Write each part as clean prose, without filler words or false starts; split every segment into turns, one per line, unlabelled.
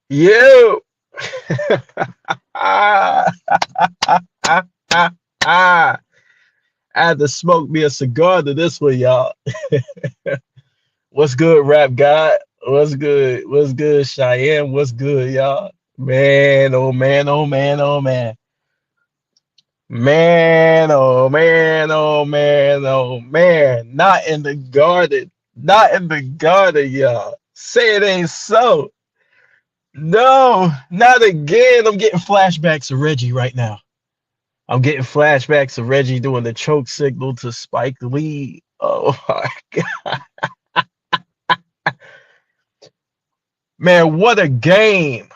You. I had to smoke me a cigar to this one, y'all. What's good, rap god? What's good? What's good, Cheyenne? What's good, y'all? Man, oh man, oh man, oh man. Man, oh man, oh man, oh man. Not in the garden. Not in the garden, y'all. Say it ain't so. No, not again. I'm getting flashbacks of Reggie right now. I'm getting flashbacks of Reggie doing the choke signal to Spike Lee. Oh my God. Man, what a game.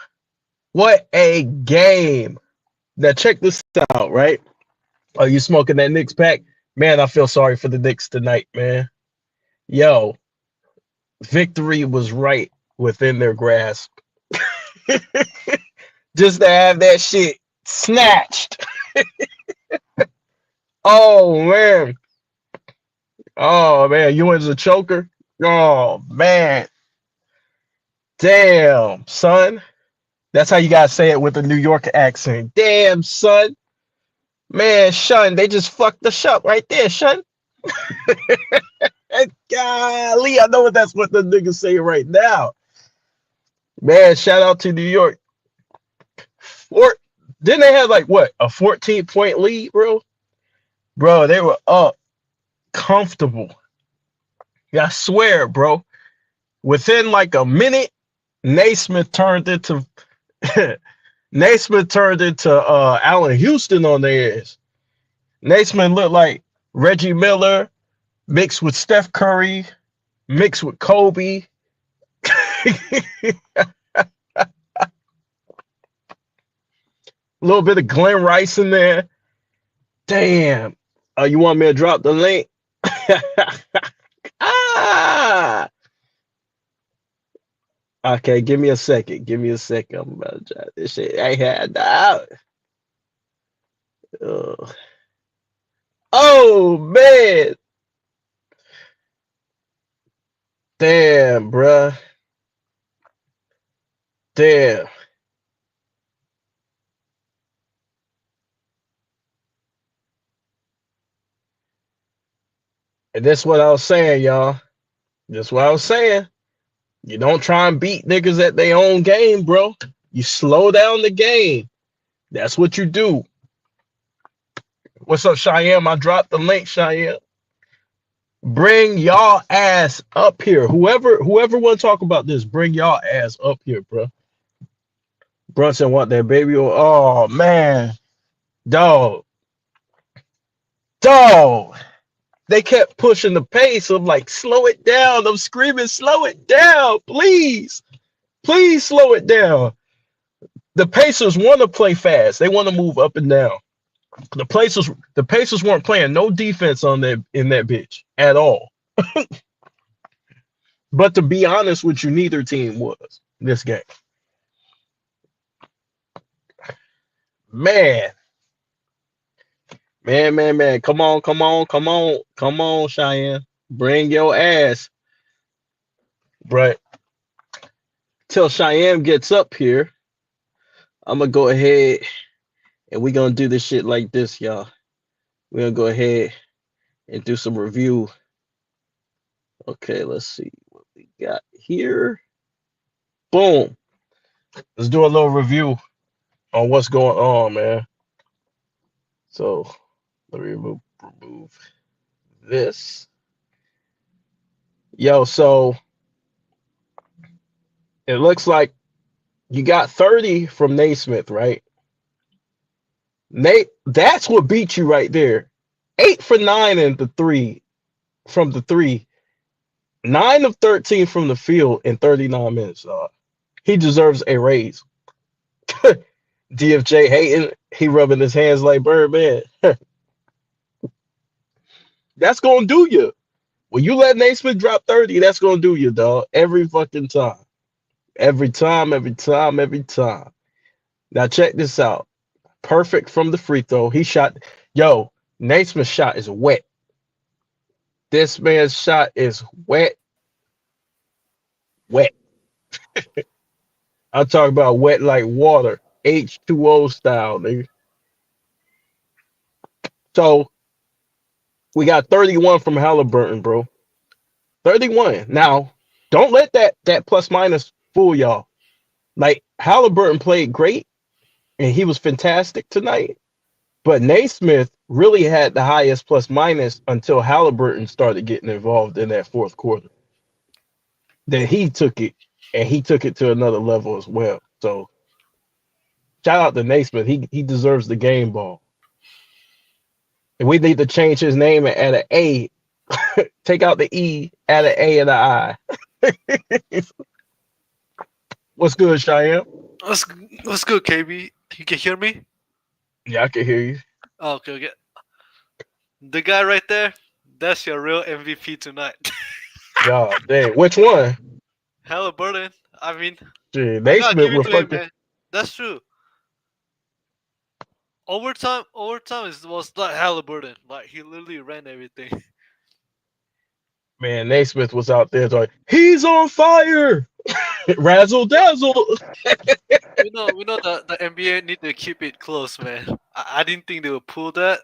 What a game. Now check this out, right? Are you smoking that Knicks pack? Man, I feel sorry for the Knicks tonight, man. Yo, victory was right within their grasp. Just to have that shit snatched. Oh man. Oh man, you was a choker? Oh man. Damn, son. That's how you gotta say it with a New York accent. Damn, son. Man, Shun, they just fucked the shop right there, Shun. Golly, I know that's what the niggas say right now. Man, shout out to New York. Four, didn't they have like what, a 14-point lead, bro? Bro, they were up comfortable. Yeah, I swear, bro. Within like a minute, Naismith turned into Naismith turned into Allen Houston on their ass. Naismith looked like Reggie Miller mixed with Steph Curry, mixed with Kobe. A little bit of Glenn Rice in there. Damn. You want me to drop the link? Ah. Okay, give me a second. Give me a second. I'm about to drop this shit. I had out. Oh man. Damn, bruh. Damn. And that's what I was saying, y'all. That's what I was saying. You don't try and beat niggas at their own game, bro. You slow down the game. That's what you do. What's up, Cheyenne? I dropped the link, Cheyenne. Bring y'all ass up here. Whoever want to talk about this, bring y'all ass up here, bro. Brunson want that baby. Oh man, dog, dog. They kept pushing the pace of like, slow it down. I'm screaming, slow it down, please, please slow it down. The Pacers want to play fast. They want to move up and down. The Pacers weren't playing no defense on that in that bitch at all. But to be honest with you, neither team was this game. Man, man. Come on, come on, Cheyenne. Bring your ass. But till Cheyenne gets up here, I'm gonna go ahead and we're gonna do this shit like this, y'all. We're gonna go ahead and do some review. Okay, let's see what we got here. Boom. Let's do a little review on what's going on, man. So let me remove this. Yo, so it looks like you got 30 from Naismith, right? Nate, that's what beat you right there. 8 for 9 in the three from the three. 9 of 13 from the field in 39 minutes. He deserves a raise. DFJ hating, he rubbing his hands like Birdman. That's gonna do you. When you let Naismith drop 30, that's gonna do you, dog. Every fucking time. Every time, every time, every time. Now check this out. Perfect from the free throw. He shot. Yo, Naismith's shot is wet. This man's shot is wet. Wet. I talk about wet like water, H2O style, nigga. So we got 31 from Halliburton, bro. 31. Now, don't let that plus minus fool y'all. Like Halliburton played great and he was fantastic tonight, but Naismith really had the highest plus minus until Halliburton started getting involved in that fourth quarter. Then he took it and he took it to another level as well. So shout out to Naismith. He deserves the game ball. And we need to change his name and add an A. Take out the E, add an A and an I. What's good, Cheyenne?
What's what's good, KB? You can hear me?
Yeah, I can hear you.
Oh, okay, okay. The guy right there, that's your real MVP tonight.
God dang. Which one?
Halliburton. I mean,
Shit,
I gotta
Naismith
give it
with
to him,
fucking
man. That's true. Overtime was not Halliburton. Like he literally ran everything.
man, Naismith was out there like, he's on fire. Razzle dazzle.
We know the NBA need to keep it close, man. I didn't think they would pull that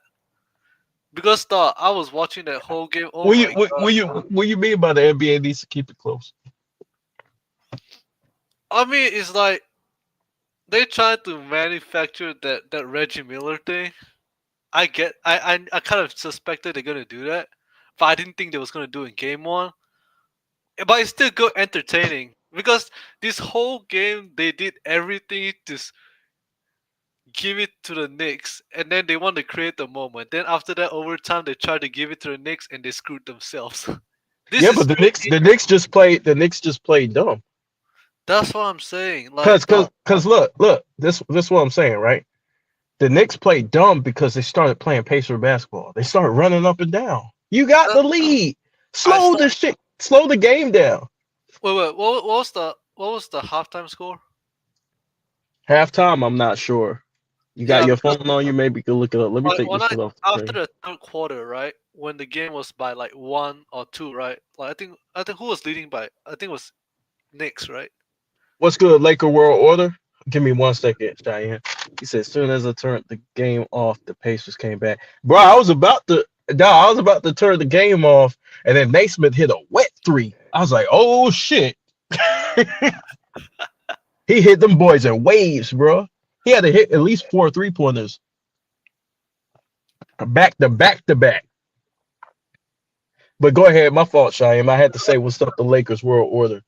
because I was watching that whole game. Oh my god!
What you mean by the NBA needs to keep it close?
I mean, it's like they tried to manufacture that Reggie Miller thing. I kind of suspected they're gonna do that, but I didn't think they was gonna do it in game one. But it's still good entertaining because this whole game they did everything to give it to the Knicks, and then they want to create the moment. Then after that overtime, they tried to give it to the Knicks, and they screwed themselves. This
Yeah,
is
but the Knicks just played dumb.
that's what I'm saying. Like,
Cause look, this is what I'm saying, right? The Knicks played dumb because they started playing Pacer basketball. They started running up and down. You got
that,
the lead.
I
Slow
saw.
the shit. Slow the game down.
Wait. What was the halftime score?
Halftime, I'm not sure. You got
Yeah,
your
because
phone on you? Maybe you can look it up. Let me
like
take
when
this
I
shit off the
after
screen.
the third quarter, right, when the game was by like 1 or 2, right? Like I think who was leading by? I think it was Knicks, right?
What's good, Laker World Order? Give me 1 second, Cheyenne. He said, as soon as I turned the game off, the Pacers came back. Bro, I was about to turn the game off, and then Naismith hit a wet three. I was like, oh shit. He hit them boys in waves, bro. He had to hit at least 4 3-pointers back to back to back. But go ahead, my fault, Cheyenne. I had to say what's up the Lakers World Order.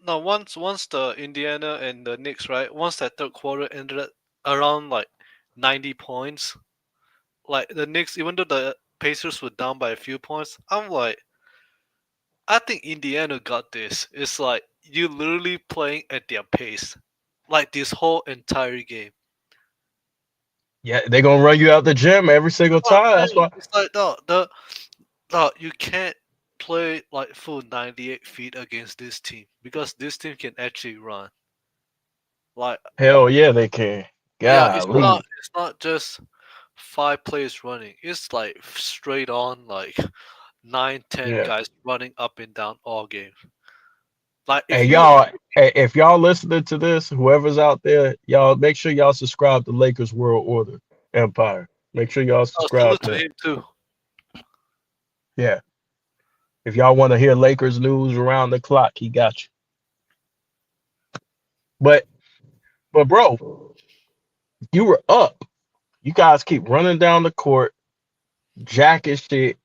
No, once the Indiana and the Knicks, right? Once that third quarter ended at around like 90 points, like the Knicks, even though the Pacers were down by a few points, I'm like, I think Indiana got this. It's like you literally playing at their pace, like this whole entire game.
Yeah, they're gonna run you out the gym every single
What
time.
I'm
That's
saying,
why.
it's like no, you can't play like full 98 feet against this team because this team can actually run. Like,
Hell yeah, they can.
yeah,
Golly.
it's not just 5 players running. It's like straight on like 9, 10
Yeah.
guys running up and down all game. Like
Hey
if you
y'all, hey, if y'all listening to this, whoever's out there, y'all make sure y'all subscribe to Lakers World Order Empire. Make sure y'all subscribe
salute
to
to
him.
him too.
Yeah. If y'all want to hear Lakers news around the clock, he got you. But bro, you were up. You guys keep running down the court, jacking shit,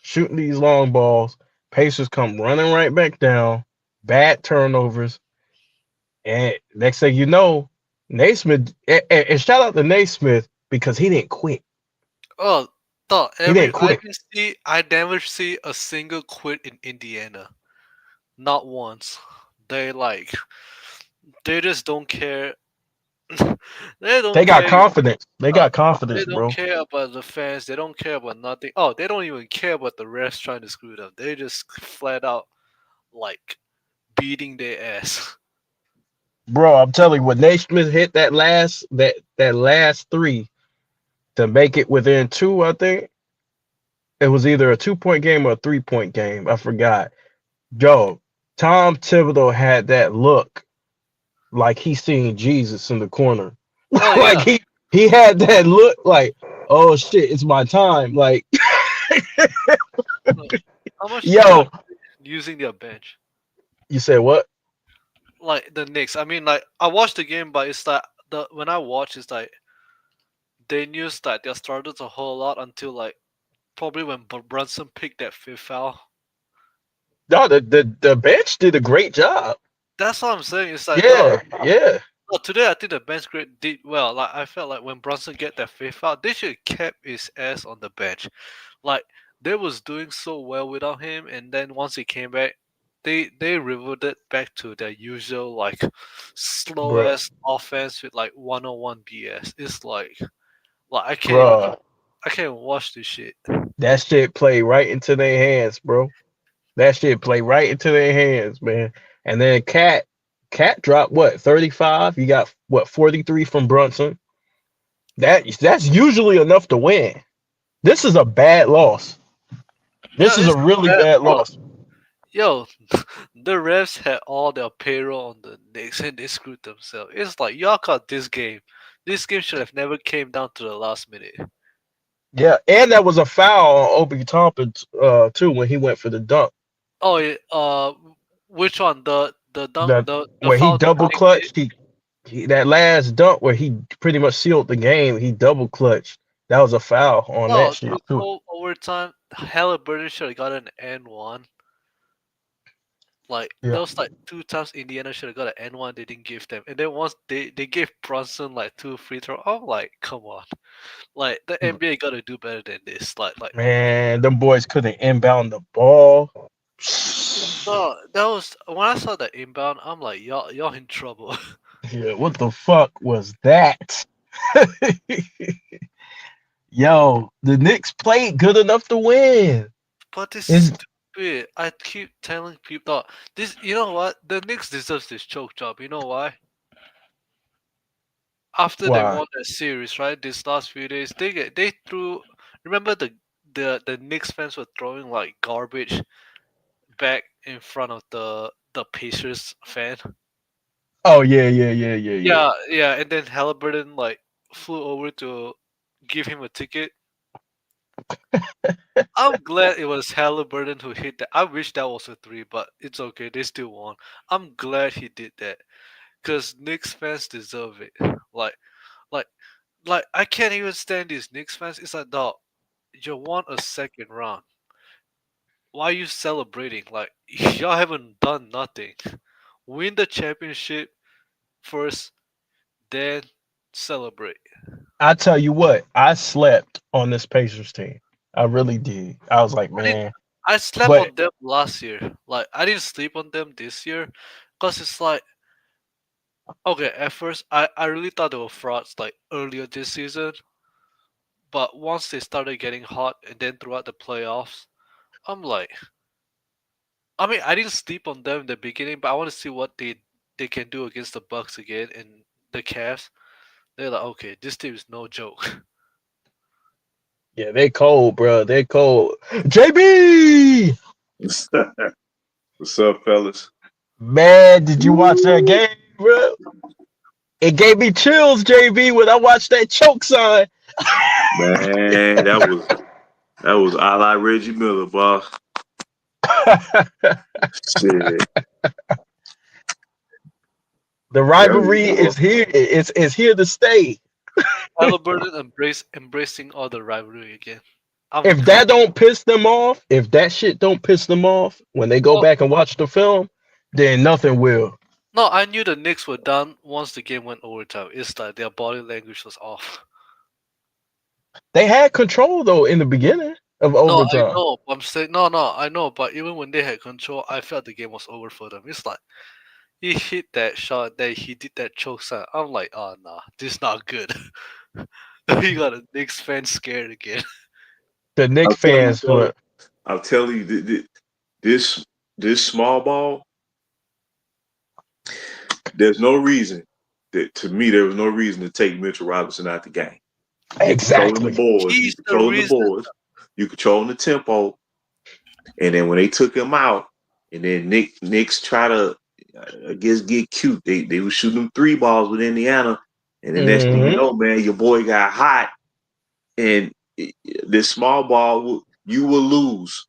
shooting these long balls. Pacers come running right back down. Bad turnovers. And next thing you know, Naismith and shout out to Naismith because he didn't quit.
Oh, thought
He
every
didn't quit.
I never see a single quit in Indiana. Not once. They like they just don't care. they
They
don't
got
care.
confidence. They
Uh,
got confidence,
they don't
bro.
care about the fans. They don't care about nothing. Oh, they don't even care about the refs trying to screw them. They just flat out like beating their ass.
Bro, I'm telling you, when Naismith hit that last three to make it within two, I think it was either a 2 point game or a 3 point game. I forgot. Yo, Tom Thibodeau had that look like he seen Jesus in the corner.
Oh
Like
yeah.
he had that look like, oh shit, it's my time. Like,
Like, how much time are
yo,
they using their bench?
you said what?
Like the Knicks. I mean, like I watched the game, but it's like the when I watch, it's like they knew that they started a whole lot until like probably when Brunson picked that fifth foul.
No, the bench did a great job.
That's what I'm saying. It's like, dog.
Yeah, yeah,
No, today I think the bench grade did well. Like I felt like when Brunson get that fifth out, they should kept his ass on the bench. Like they was doing so well without him, and then once he came back, they reverted back to their usual like slow
bruh,
ass offense with like 101 BS. It's like
bruh.
I can't watch this shit.
That shit played right into their hands, bro. That shit played right into their hands, man. And then Cat dropped what 35. You got what 43 from Brunson. That's usually enough to win. This is a bad loss.
Yeah,
This is
it's
a really
bad,
bad
bro.
loss.
Yo, the refs had all their payroll on the Knicks and they screwed themselves. It's like y'all caught this game. This game should have never came down to the last minute.
Yeah, and that was a foul on Obi Toppin too when he went for the dunk.
Oh yeah, which one? The dunk
The
the
where he
foul that
double
Nick did?
clutched, he that last dunk where he pretty much sealed the game. He double clutched. That was a foul on that
No,
shit
the
too.
whole overtime. Halliburton should have got an N one. Like
Yeah.
there was like two times Indiana should have got an N one. They didn't give them, and then once they gave Brunson like two free throw. I'm like, come on. Like the NBA got to do better than this. Like
Man, them boys couldn't inbound the ball.
no, that was when I saw the inbound. I'm like, y'all in trouble.
Yeah, what the fuck was that? Yo, the Knicks played good enough to win.
But it's
Is
stupid. I keep telling people this. You know what? The Knicks deserves this choke job. You know why? After they
why?
won that series, right? These last few days, they threw. Remember the Knicks fans were throwing like garbage back in front of the Pacers fan.
Oh yeah, yeah, yeah, yeah, yeah.
Yeah, yeah, and then Halliburton like flew over to give him a ticket. I'm glad it was Halliburton who hit that. I wish that was a three, but it's okay. They still won. I'm glad he did that because Knicks fans deserve it. Like, like, like I can't even stand these Knicks fans. It's like, dog, you won a second round. Why are you celebrating? Like, y'all haven't done nothing. Win the championship first, then celebrate.
I tell you what, I slept on this Pacers team. I really did. I was like,
I did.
man,
I slept
but
on them last year. Like, I didn't sleep on them this year, cause it's like, okay, at first I really thought they were frauds like earlier this season, but once they started getting hot and then throughout the playoffs, I'm like, I mean, I didn't sleep on them in the beginning, but I want to see what they can do against the Bucks again and the Cavs. They're like, okay, this team is no joke.
yeah, they cold, bro. They cold. JB,
What's up, fellas?
man, did you watch that game, bro? It gave me chills, JB, when I watched that choke sign.
Man, that was a la Reggie Miller, boss. Shit,
The
that was
rivalry is here. It's here to stay.
Halliburton embracing all the rivalry again. I'm
If that don't piss them off, if that shit don't piss them off when they go
well,
back and watch the film, then nothing will.
no, I knew the Knicks were done once the game went overtime. It's like their body language was off.
They had control though in the beginning of
No, I
overtime.
know. I'm saying no. I know, but even when they had control, I felt the game was over for them. It's like he hit that shot, then he did that choke slam. I'm like, oh nah, this not good. He got a Knicks fan scared again.
The
I'm
Knicks
telling you,
fans
fella.
were
I'm telling you, this small ball. There's no reason that to me there was no reason to take Mitchell Robinson out the game. You controlling the
exactly.
boards. You
He's the
controlling the
reason.
boards. You controlling the tempo. And then when they took him out, and then Knicks try to I guess get cute. They were shooting them 3 balls with Indiana, and the next thing you
Hmm.
know, man, your boy got hot, and this small ball you will lose.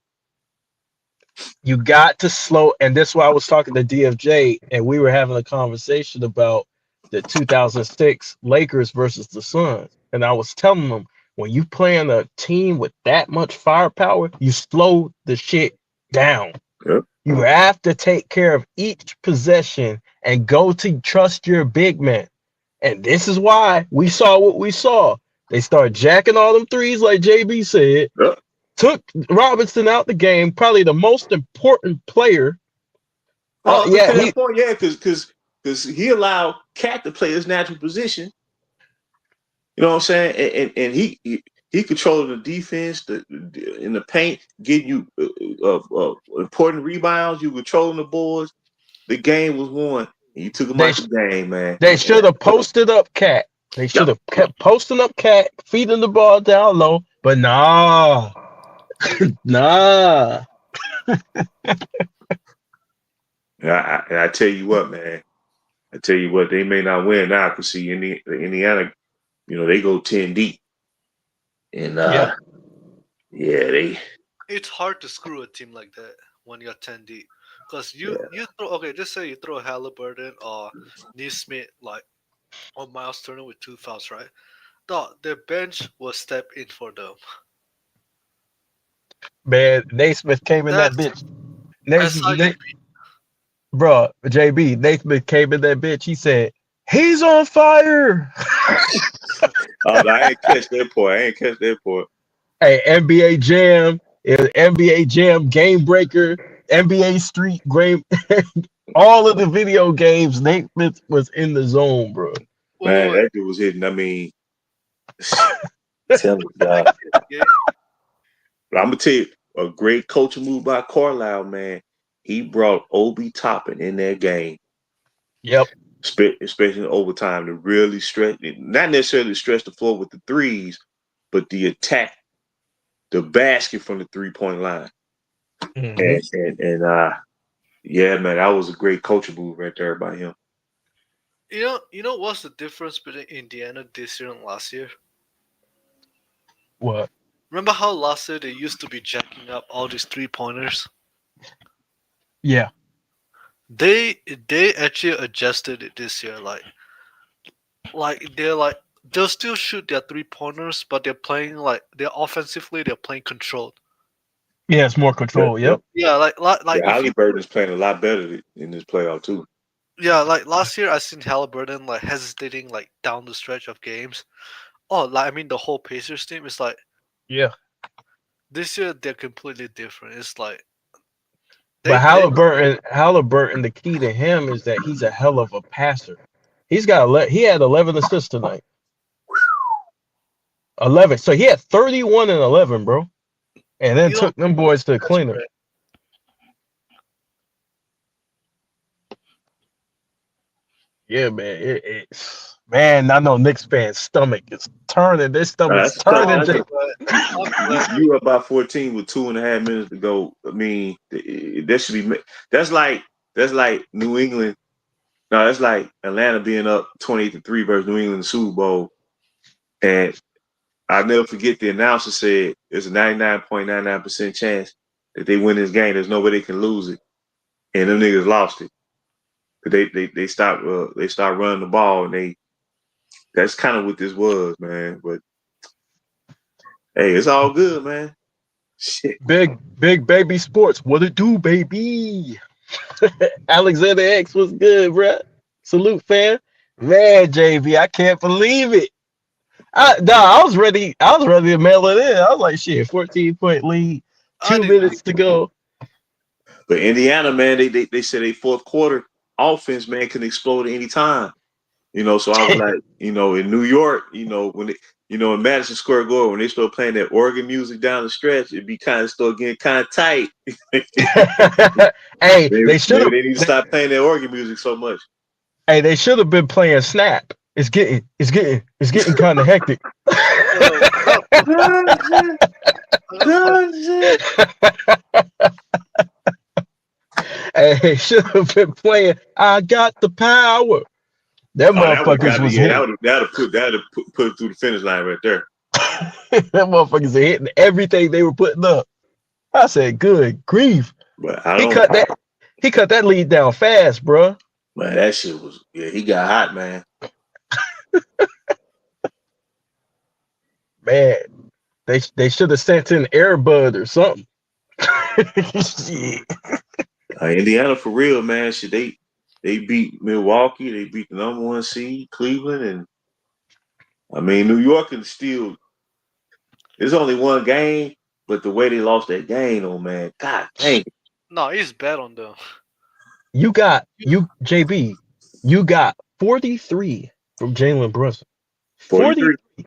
You got to slow, and that's why I was talking to DFJ, and we were having a conversation about the 2006 Lakers versus the Suns, and I was telling them when you playing a team with that much firepower, you slow the shit down.
Yep.
You have to take care of each possession and go to trust your big man. And this is why we saw what we saw. They start jacking all them threes, like JB said,
Yep.
took Robinson out the game, probably the most important player.
Oh, up
Yeah,
until
he
that point, yeah, because he allowed Cat to play his natural position. You know what I'm saying? And he controlled the defense, in the paint, getting you important rebounds. You controlling the boards. The game was won. And you took him
they
out the game, man.
they should have posted up Cat. They should
Yep.
have kept posting up Cat, feeding the ball down low. But nah, nah.
And I tell you what, man. I tell you what, they may not win now because see, Indiana, they go 10 deep, and
Yeah,
yeah, they
It's hard to screw a team like that when you're 10 deep. Because you throw, okay, just say you throw Halliburton or Neesmith, like, or Miles Turner with 2 fouls, right? Their bench will step in for them.
man. Naismith came in that
That's
bitch. Naismith,
SIGP.
bro, JB. Naismith came in that bitch. He said, "He's on fire."
oh, I ain't catch that part. I ain't catch that part.
Hey, NBA Jam, NBA Jam Game Breaker, NBA Street Game, all of the video games. Naismith was in the zone, bro.
Man,
Wait.
that dude was hitting. I mean, tell me,
Like,
God.
yeah,
But I'm gonna tell you a great coaching move by Carlisle, man. He brought Obi Toppin in that game,
Yep.
especially in overtime, to really stretch, not necessarily stretch the floor with the threes, but the attack, the basket from the 3-point line.
Hmm.
And yeah, man, that was a great coaching move right there by him.
you know what's the difference between Indiana this year and last year?
What?
Remember how last year they used to be jacking up all these 3 pointers?
Yeah.
They actually adjusted it this year. They'll still shoot their 3 pointers, but they're playing like they're offensively they're playing controlled.
Yeah, it's more
Yep,
control.
yep.
Yep.
Yeah, like
Yeah,
if you
Halliburton is playing a lot better in this playoff too.
yeah like last year I seen Halliburton like hesitating like down the stretch of games. Oh, like I mean the whole Pacers team is like
Yeah.
this year they're completely different. It's like
But
they
Halliburton, the key to him is that he's a hell of a passer. He had 11 assists tonight. 11. So he had 31 and 11, bro. And then
you know
took them boys to the
that's
cleaner.
great.
Yeah, man. Man, I know Knicks fans' stomach is turning. Their stomach's
That's tough.
No,
turning.
I'm
That's a,
glad. I'm
you
glad.
you up by 14 with 2.5 minutes to go. I mean, that should be. That's like New England. No, that's like Atlanta being up 28-3 versus New England in the Super Bowl. And I'll never forget the announcer said there's a 99.99% chance that they win this game. There's no way they can lose it. And them niggas lost it. They stopped running the ball, and that's kind of what this was, man. But hey, it's all good, man. Shit.
Big baby sports. What it do, baby? Alexander X was good, bro. Salute, fam. Man, JV, I can't believe it. I was ready. I was ready to mail it in. I was like, shit, 14-point lead,
I
two
didn't
minutes to go.
But Indiana, man, they said a fourth quarter offense, man, can explode at any time. So I was like, in New York, when in Madison Square Garden, when they start playing that organ music down the stretch, it'd be start getting kind of tight.
Hey,
maybe,
they should
maybe
have.
they need to stop playing that organ music so much.
Hey, they should have been playing Snap. It's getting kind of hectic.
no,
Hey, Hey, should have been playing. I got the power. Them
Oh, that would
motherfuckers
got me.
was
Yeah,
hitting.
that would put it through the finish line right there.
Them motherfuckers are hitting everything they were putting up. I said, good grief.
But I
He
don't.
cut that. He cut that lead down fast, bro.
Man, that shit was. Yeah, he got hot, man.
Man, they should have sent in Airbud or something. Shit.
Indiana for real, man. Shit, they beat Milwaukee. They beat the number one seed, Cleveland, and I mean New York is still. There's only one game, but the way they lost that game, oh man, God dang.
No, he's bad on them.
You JB, you got 43 from Jalen Brunson.
43.
43.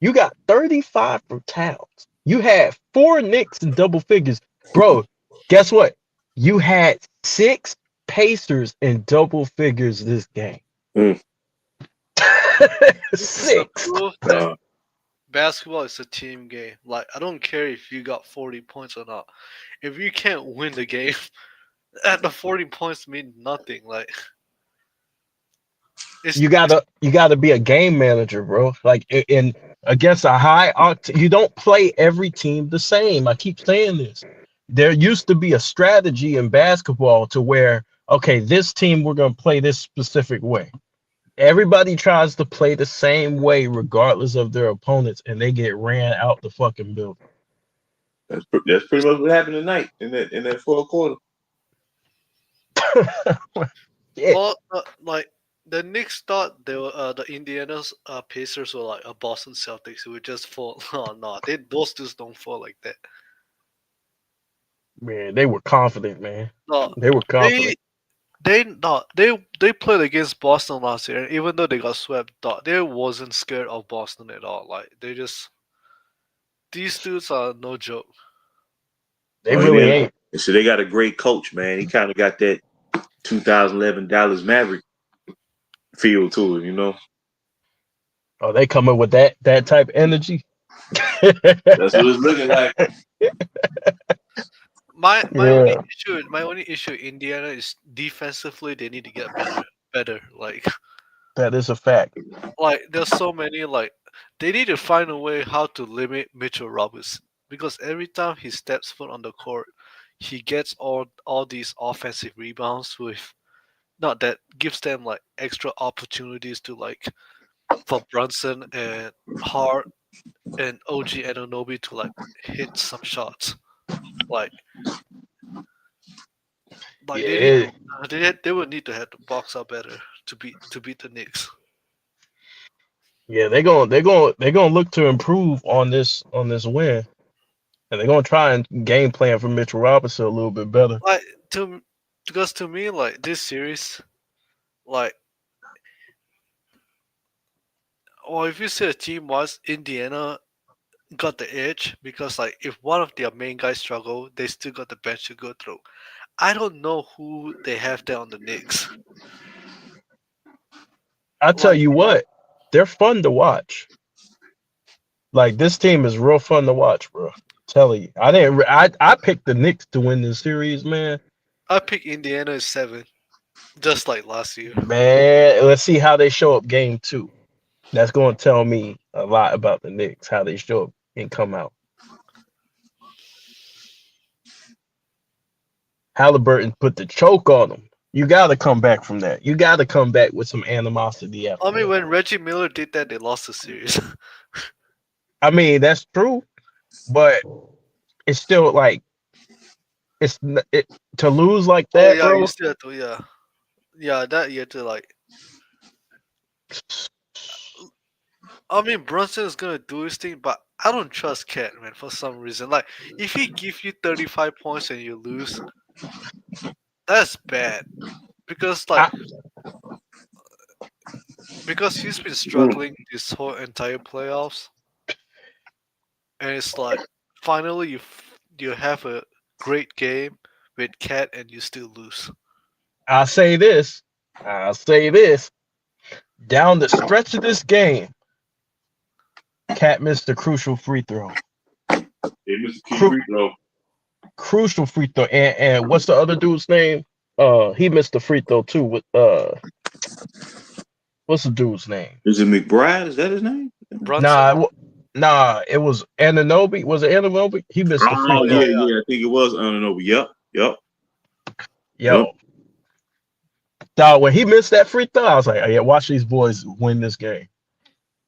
You got 35 from Towns. You had four Knicks in double figures. Bro, guess what? You had six Pacers in double figures this game.
Mm.
This is a
Six.
proof that basketball is a team game. Like I don't care if you got 40 points or not. If you can't win the game, at the 40 points mean nothing. Like it's
You gotta be a game manager, bro. Like in against a high you don't play every team the same. I keep saying this. There used to be a strategy in basketball to where, okay, this team we're gonna play this specific way. Everybody tries to play the same way regardless of their opponents, and they get ran out the fucking building.
That's pretty much what happened tonight in that fourth quarter.
Yeah,
well, like the Knicks thought they were the Indiana's Pacers were like a Boston Celtics who would just fall. Oh no, those dudes don't fall like that.
man, they were confident, man.
No,
They were
they
confident.
they played against Boston last year, and even though they got swept, they wasn't scared of Boston at all. Like they just these dudes are no joke.
They
Oh,
really
and
ain't.
so they got a great coach, man. He kind of got that 2011 Dallas Maverick feel to it, you know.
Oh, they coming with that type of energy.
That's what it's looking like.
My only
Yeah,
issue with Indiana is defensively they need to get better.
that is a fact.
Like there's so many like they need to find a way how to limit Mitchell Robinson because every time he steps foot on the court, he gets all these offensive rebounds with not that gives them like extra opportunities to like for Brunson and Hart and OG Anunoby to like hit some shots. Like they need
Yeah,
to they would need to have the box out better to beat the Knicks.
yeah. They're gonna look to improve on this win, and they're gonna try and game plan for Mitchell Robinson a little bit better.
Like to because to me like this series like or if you say a team was Indiana got the edge because like if one of their main guys struggle, they still got the bench to go through. I don't know who they have there on the Knicks.
I tell
Like
you what, they're fun to watch. Like this team is real fun to watch, bro. Telling you, I picked the Knicks to win this series, man.
I pick Indiana as 7, just like last year.
Man, let's see how they show up game two. That's going to tell me a lot about the Knicks, how they show up and come out. Halliburton put the choke on them. You got to come back from that. You got to come back with some animosity
I
after
mean,
that.
when Reggie Miller did that, they lost the series.
I mean, that's true, but it's still like it to lose like
Oh
that,
yeah, you
bro.
still have to yeah that you have to like. I mean, Brunson is gonna do his thing, but I don't trust Cat, man, for some reason. Like, if he give you 35 points and you lose, that's bad. Because like
I,
because he's been
Mm.
struggling this whole entire playoffs, and it's like finally you have a great game with Cat and you still lose.
I'll say this. I'll say this. Down the stretch of this game, Cat missed a crucial free throw.
They missed a key
Cru-
free throw.
Crucial free throw. And what's the other dude's name? he missed the free throw too with what's the dude's name?
Is it McBride? Is that his name?
Brunson.
Nah, nah, it was Ananobi. Was it Ananobi? He missed the free
Oh
Oh
throw.
yeah,
yeah,
yeah.
yeah. I think it was. I don't know. Yep, yep, yep.
Yo, dog, when he missed that free throw, I was like, oh, yeah, watch these boys win this game.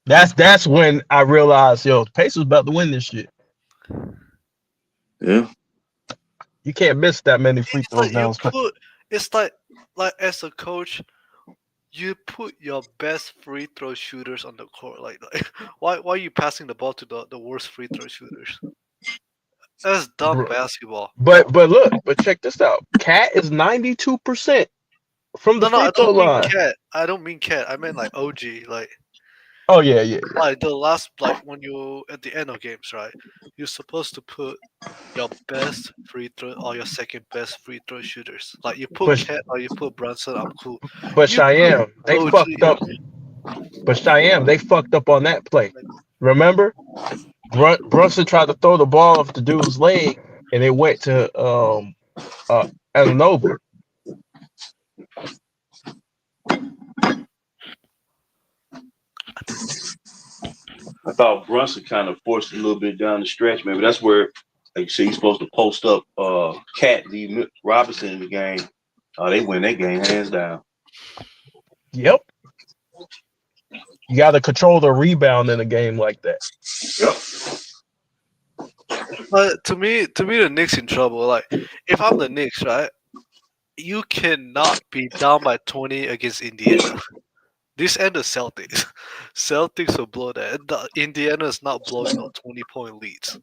That's when I realized, yo, Pacers about to win this shit.
Yeah.
You can't miss that many free
It's
throws
like
now.
you put. It's like as a coach, you put your best free throw shooters on the court. Like why are you passing the ball to the worst free throw shooters? That's dumb
Bro.
basketball.
But look, but check this out. Cat is 92% from the
No,
free
I
throw
don't mean
line.
cat. I don't mean cat. I meant like OG.
Oh yeah, yeah, yeah.
Like the last when you at the end of games, right? You're supposed to put your best free throw or your second best free throw shooters. Like you put
But
Cat or you put Brunson, I'm cool. You put
Cheyenne, they fucked
OG.
up. But Cheyenne, they fucked up on that play. Remember? Brunson tried to throw the ball off the dude's leg, and it went to Ananobi.
I thought Brunson kind of forced it a little bit down the stretch. Maybe that's where, like you say, he's supposed to post up Cat leave Robinson in the game. They win that game hands down.
Yep. You got to control the rebound in a game like that.
Yep.
But to me, the Knicks in trouble. Like if I'm the Knicks, right? You cannot be down by 20 against Indiana. This and the Celtics. Celtics will blow that. Indiana is not blowing out 20-point leads.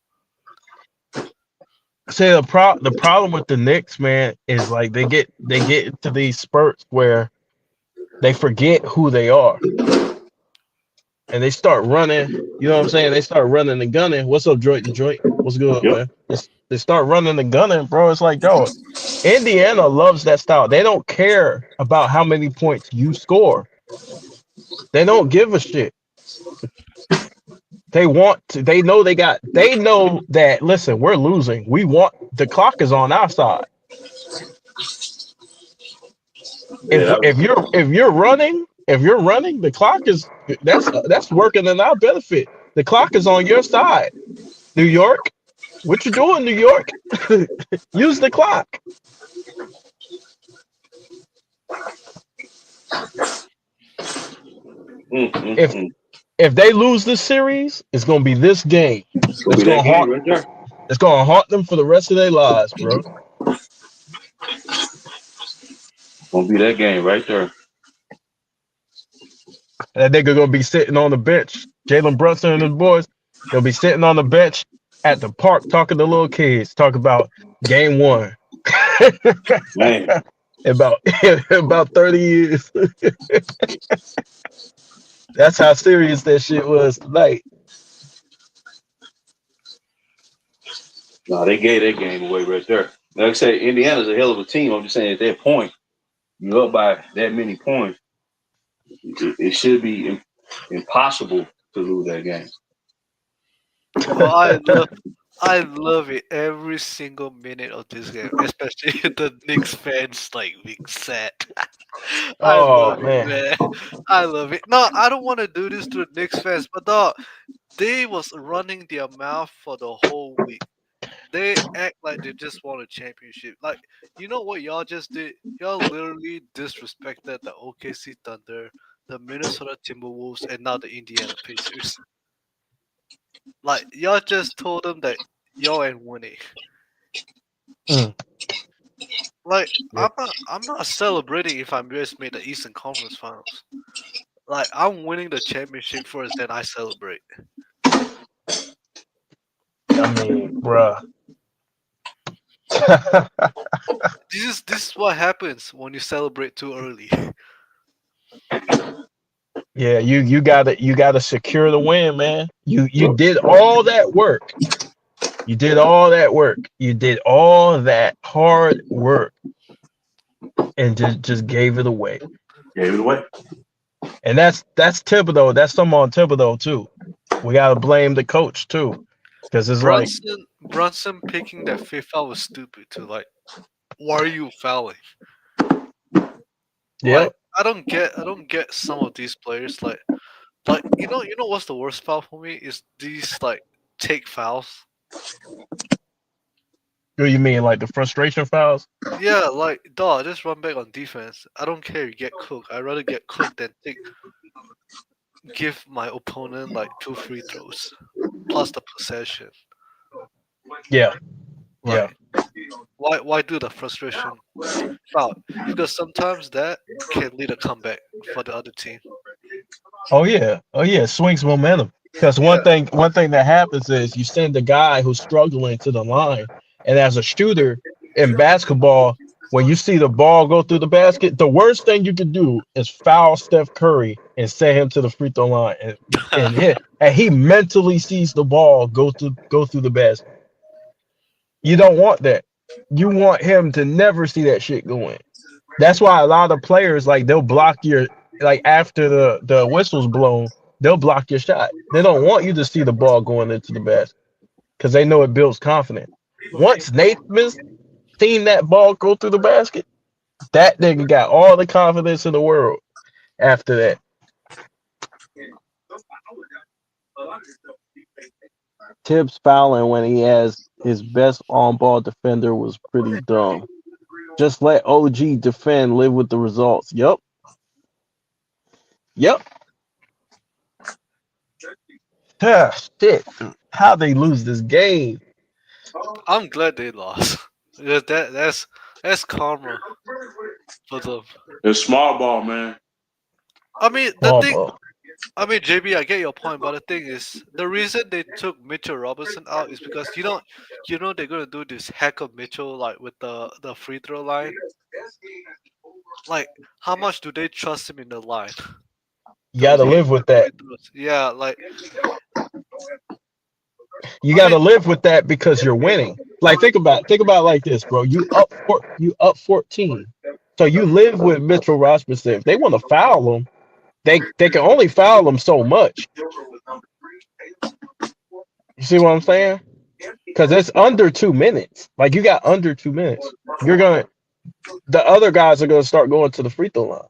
See, the problem with the Knicks, man, is like they get into these spurts where they forget who they are and they start running. You know what I'm saying? They start running and gunning. What's up, Droid? Detroit? What's good,
Yep.
man? They start running and gunning, bro. It's like, yo, Indiana loves that style. They don't care about how many points you score. They don't give a shit. They want to. They know they got. They know that. Listen, we're losing. We want the clock is on our side.
Yeah, that was,
If you're running, the clock is that's working in our benefit. The clock is on your side. New York, what you doing, New York? Use the clock. If
mm.
if they lose this series, it's gonna be this game.
It's gonna
It's
be that
gonna
game
haunt.
right there.
It's gonna haunt them for the rest of their lives, bro.
It's gonna be that game right there.
That nigga gonna be sitting on the bench. Jalen Brunson and the boys, they'll be sitting on the bench at the park talking to little kids, talk about game one.
Man,
about about 30 years. That's how serious that shit was tonight.
no, they gave that game away right there. Like I said, Indiana's a hell of a team. I'm just saying at that point, you're up by that many points. It should be impossible to lose that game.
Well, I love it every single minute of this game, especially the Knicks fans like being sad. I love
Oh
it,
man.
man. I love it. No, I don't want to do this to the Knicks fans, but dog, they was running their mouth for the whole week. They act like they just won a championship. Like, you know what y'all just did? Y'all literally disrespected the OKC Thunder, the Minnesota Timberwolves, and now the Indiana Pacers. Like, y'all just told them that y'all ain't winning.
Mm.
Like,
Yeah.
I'm not celebrating if I'm just made the Eastern Conference Finals. Like, I'm winning the championship first, then I celebrate.
I mean, bruh.
This is what happens when you celebrate too early.
Yeah, you gotta secure the win, man. You did all that work. You did all that work. You did all that hard work and just gave it away.
Gave it away.
And that's Thibodeau. That's some on Thibodeau too. We gotta blame the coach too, because it's like,
Brunson picking that fifth foul was stupid too. Like, why are you fouling? Like
Yep.
I don't get some of these players like you know what's the worst foul for me is these like take fouls.
What do you mean, like the frustration fouls?
Yeah, like dog, just run back on defense. I don't care if you get cooked. I'd rather get cooked than give my opponent like two free throws plus the possession.
Yeah. Yeah.
Like why do the frustration foul? Because sometimes that can lead a comeback for the other team.
Oh yeah. Oh yeah. It swings momentum. Because
Yeah.
one thing that happens is you send the guy who's struggling to the line, and as a shooter in basketball, when you see the ball go through the basket, the worst thing you can do is foul Steph Curry and send him to the free throw line and hit, and he mentally sees the ball go through the basket. You don't want that. You want him to never see that shit go in. That's why a lot of players like they'll block your like after the whistle's blown, they'll block your shot. They don't want you to see the ball going into the basket because they know it builds confidence. Once Nathan's seen that ball go through the basket, that nigga got all the confidence in the world after that. Tibbs fouling when he has his best on ball defender was pretty dumb. Just let OG defend, live with the results. Yep. Yep. Ah, shit. How they lose this game?
I'm glad they lost. Yeah, that's karma for them.
It's small ball, man.
I mean the
Small
thing
ball.
I mean JB, I get your point, but the thing is the reason they took Mitchell Robinson out is because you know they're gonna do this hack of Mitchell like with the free throw line. Like how much do they trust him in the line
You
to
got to
hit
live with that.
free throws? Yeah, like
You
I
got to
mean
live with that because you're winning. Like think about it like this, bro. You up 14. So you live with Mitchell Robinson. If they want to foul him, they can only foul him so much. You see what I'm saying? Because it's under 2 minutes. Like you got under 2 minutes. The other guys are gonna start going to the free throw line.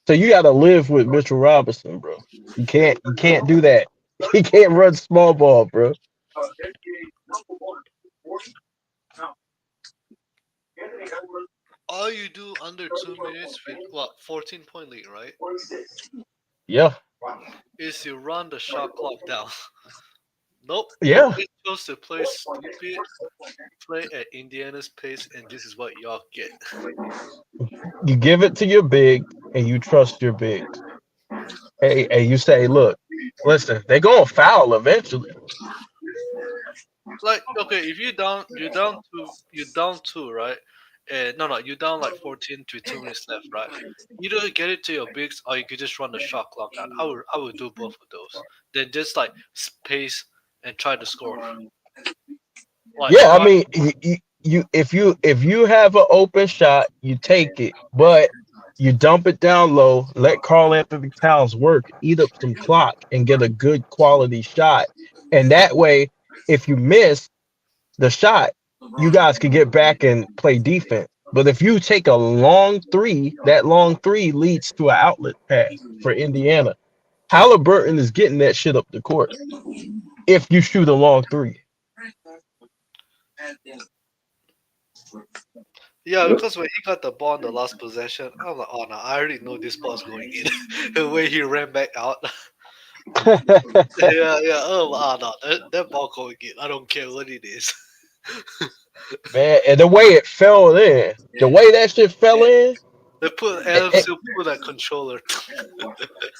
So you got to live with Mitchell Robinson, bro. You can't do that. He can't run small ball, bro.
all you do under 2 minutes with what 14-point lead, right?
Yeah,
Is you run the shot clock down. Nope.
yeah.
They chose to play stupid, play at Indiana's pace, and this is what y'all get.
You give it to your big, and you trust your bigs. Hey, you say, look, listen, they gonna foul eventually.
Like, okay, if you down two, right? And no, you down like 14 to 2 minutes left, right? Either get it to your bigs or you could just run the shot clock out. I would do both of those. Then just like space and try to score. Like
Yeah, I
run.
mean, if you have an open shot, you take it, but you dump it down low, let Carl Anthony Towns work, eat up some clock, and get a good quality shot. And that way, if you miss the shot, you guys can get back and play defense. But if you take a long three, that long three leads to an outlet pass for Indiana. Halliburton is getting that shit up the court if you shoot a long three.
Yeah, because when he got the ball in the last possession, I'm like, oh no, I already know this ball's going in. The way he ran back out. Yeah, yeah. Oh, no, that ball going in. I don't care what it is.
Man, and the way it fell in, the way that shit fell in,
They put
it,
Adam
it,
still put that controller.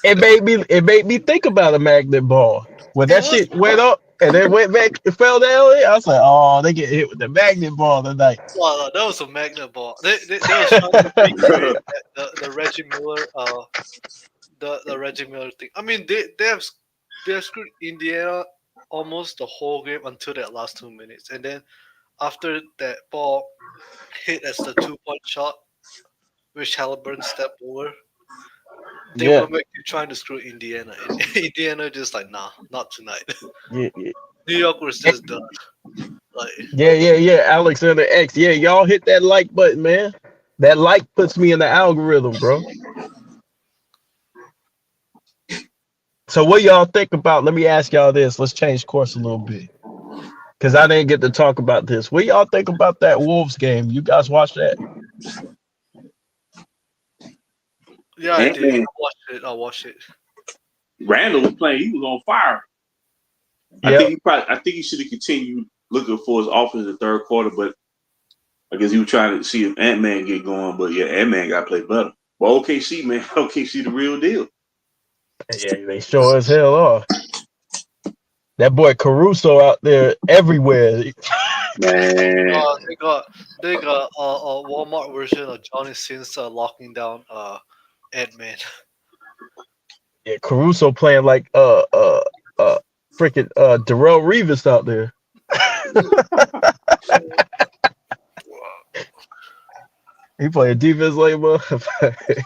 it made me think about a magnet ball. When
It
that
was
shit went up and then went back, it fell down. I was like, oh, they get hit with the magnet ball tonight.
no, that was a magnet ball. They was trying to recreate the Reggie Miller the Reggie Miller thing. I mean they have screwed Indiana almost the whole game until that last 2 minutes, and then after that ball hit as the 2 point shot, which Halliburton stepped over, they
Yeah,
went back to trying to screw Indiana, and Indiana just like nah, not tonight.
yeah, yeah.
New York was just done. Like
Yeah, yeah, yeah. Alexander X. Yeah, y'all hit that like button, man. That like puts me in the algorithm, bro. So what y'all think about? Let me ask y'all this. Let's change course a little bit because I didn't get to talk about this. What y'all think about that Wolves game? You guys watch that?
Yeah, I
Ant
did.
Man
I watched it. I watched it.
Randall was playing. He was on fire.
Yep.
I think he should have continued looking for his offense in the third quarter, but I guess he was trying to see if Ant Man get going. But yeah, Ant Man got to play better. But OKC man, OKC the real deal.
Yeah, they sure as hell are. That boy Caruso out there everywhere.
Man,
They got a Walmart version of Johnny Sins locking down Ant Man.
Yeah, Caruso playing like freaking Darrell Revis out there. He playing defense like motherfucker.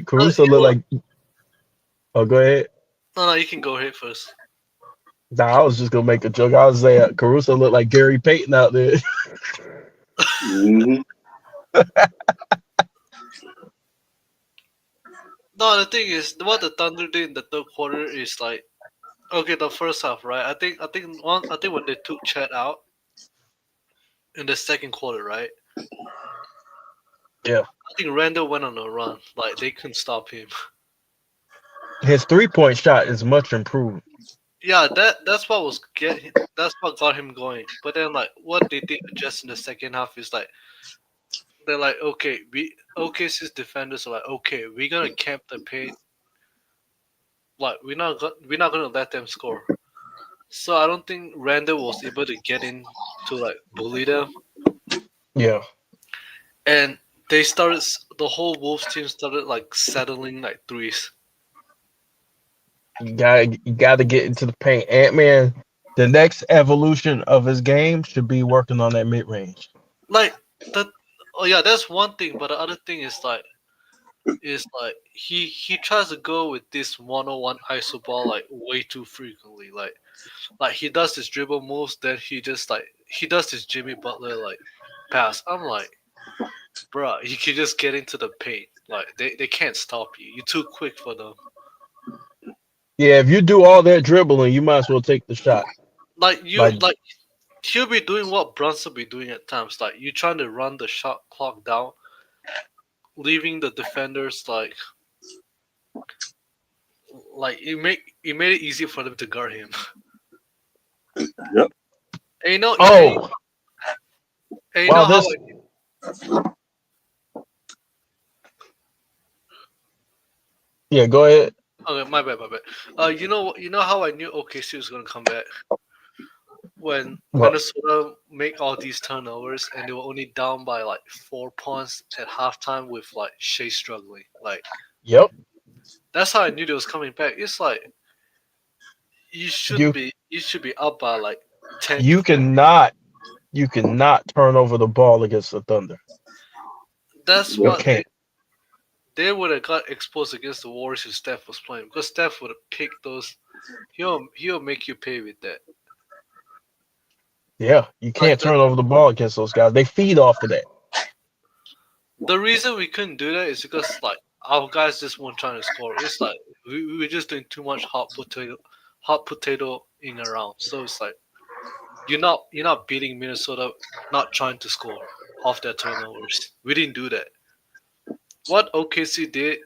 Caruso
You know
look
what?
like. Oh, go ahead.
No, you can go ahead first.
Nah, I was just gonna make a joke. I was saying Caruso looked like Gary Payton out there.
hmm
No, the thing is, what the Thunder did in the third quarter is like, okay, the first half, right? I think when they took Chet out in the second quarter, right?
Yeah,
I think Randall went on a run. Like they couldn't stop him.
his 3-point shot is much improved.
Yeah, that's what got him going. But then like what they did just in the second half is like they're like, okay, we OKC's defenders are like, okay, we're gonna camp the paint. Like we're not gonna let them score. So I don't think Randall was able to get in to like bully them,
Yeah,
and the whole Wolves team started like settling like threes.
you gotta get into the paint. Ant Man, the next evolution of his game should be working on that mid range.
Like that. Oh yeah, that's one thing. But the other thing is like he tries to go with this 101 iso ball like way too frequently. Like he does this dribble moves, then he does this Jimmy Butler like pass. I'm like, bruh, you can just get into the paint. Like they can't stop you. You're too quick for them.
Yeah, if you do all that dribbling, you might as well take the shot. Like,
Like he'll be doing what Brunson be doing at times. Like you trying to run the shot clock down, leaving the defenders like it made it easy for them to guard him.
yep.
And you know,
oh,
and you
wow,
know how
this, yeah, go ahead.
okay, my bad, my bad. You know how I knew OKC was gonna come back when
What?
Minnesota make all these turnovers and they were only down by like 4 points at halftime with like Shea struggling. Like
Yep.
that's how I knew they was coming back. It's like
You
you should be up by like 10 to
you
14.
cannot you cannot turn over the ball against the Thunder.
That's
You
Yep.
what
can't.
they would have got exposed against the Warriors if Steph was playing because Steph would have picked those. He'll make you pay with that.
Yeah, you
Like
can't turn over the ball against those guys. They feed off of that.
the reason we couldn't do that is because like our guys just weren't trying to score. It's like we were just doing too much hot potato in around. So it's like you're not beating Minnesota, not trying to score off their turnovers. We didn't do that. What OKC did,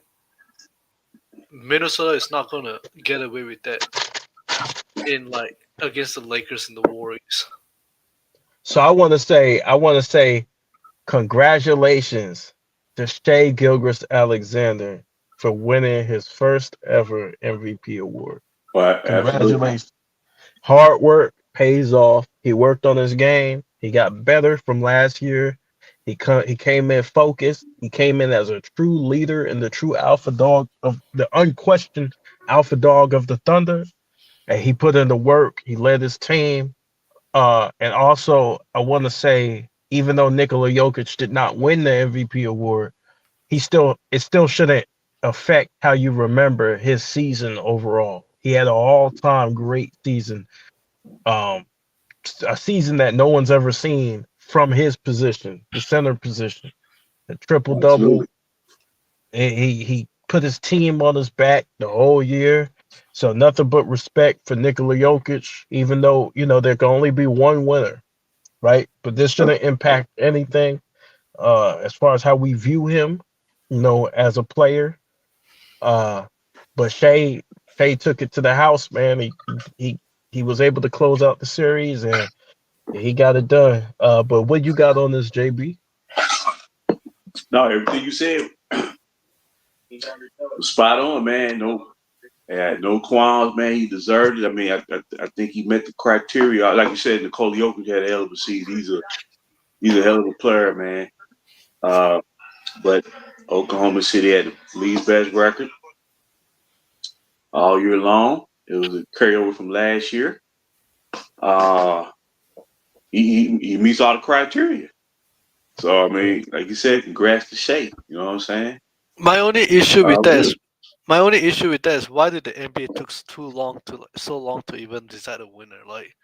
Minnesota is not gonna get away with that in like against the Lakers and the Warriors.
So I want to say congratulations to Shea Gilgris Alexander for winning his first ever MVP award.
Well, absolutely.
Congratulations. Hard work pays off. He worked on his game. He got better from last year. He came in focused. He came in as a true leader and the true alpha dog of the unquestioned alpha dog of the Thunder. And he put in the work. He led his team. And also I want to say, even though Nikola Jokic did not win the MVP award, it still shouldn't affect how you remember his season overall. He had an all-time great season, um, a season that no one's ever seen from his position, the center position, a triple double.
Absolutely.
He put his team on his back the whole year. So nothing but respect for Nikola Jokic, even though there can only be one winner, right? But this
Yep.
shouldn't impact anything as far as how we view him, as a player. Uh, but Shea took it to the house, man. He was able to close out the series and he got it done. But what you got on this, JB?
No, everything you said was spot on, man. No, no qualms, man. He deserved it. I mean, I think he met the criteria. Like you said, Nikola Jokic had a hell of a season. He's a hell of a player, man. Uh, but Oklahoma City had the league's best record all year long. It was a carryover from last year. Uh, he meets all the criteria. So I
Yeah.
mean, like you said, congrats to Shea. You know what I'm saying?
My only issue with that
Good.
is my only issue with that is why did the NBA took too long to so long to even decide a winner? Like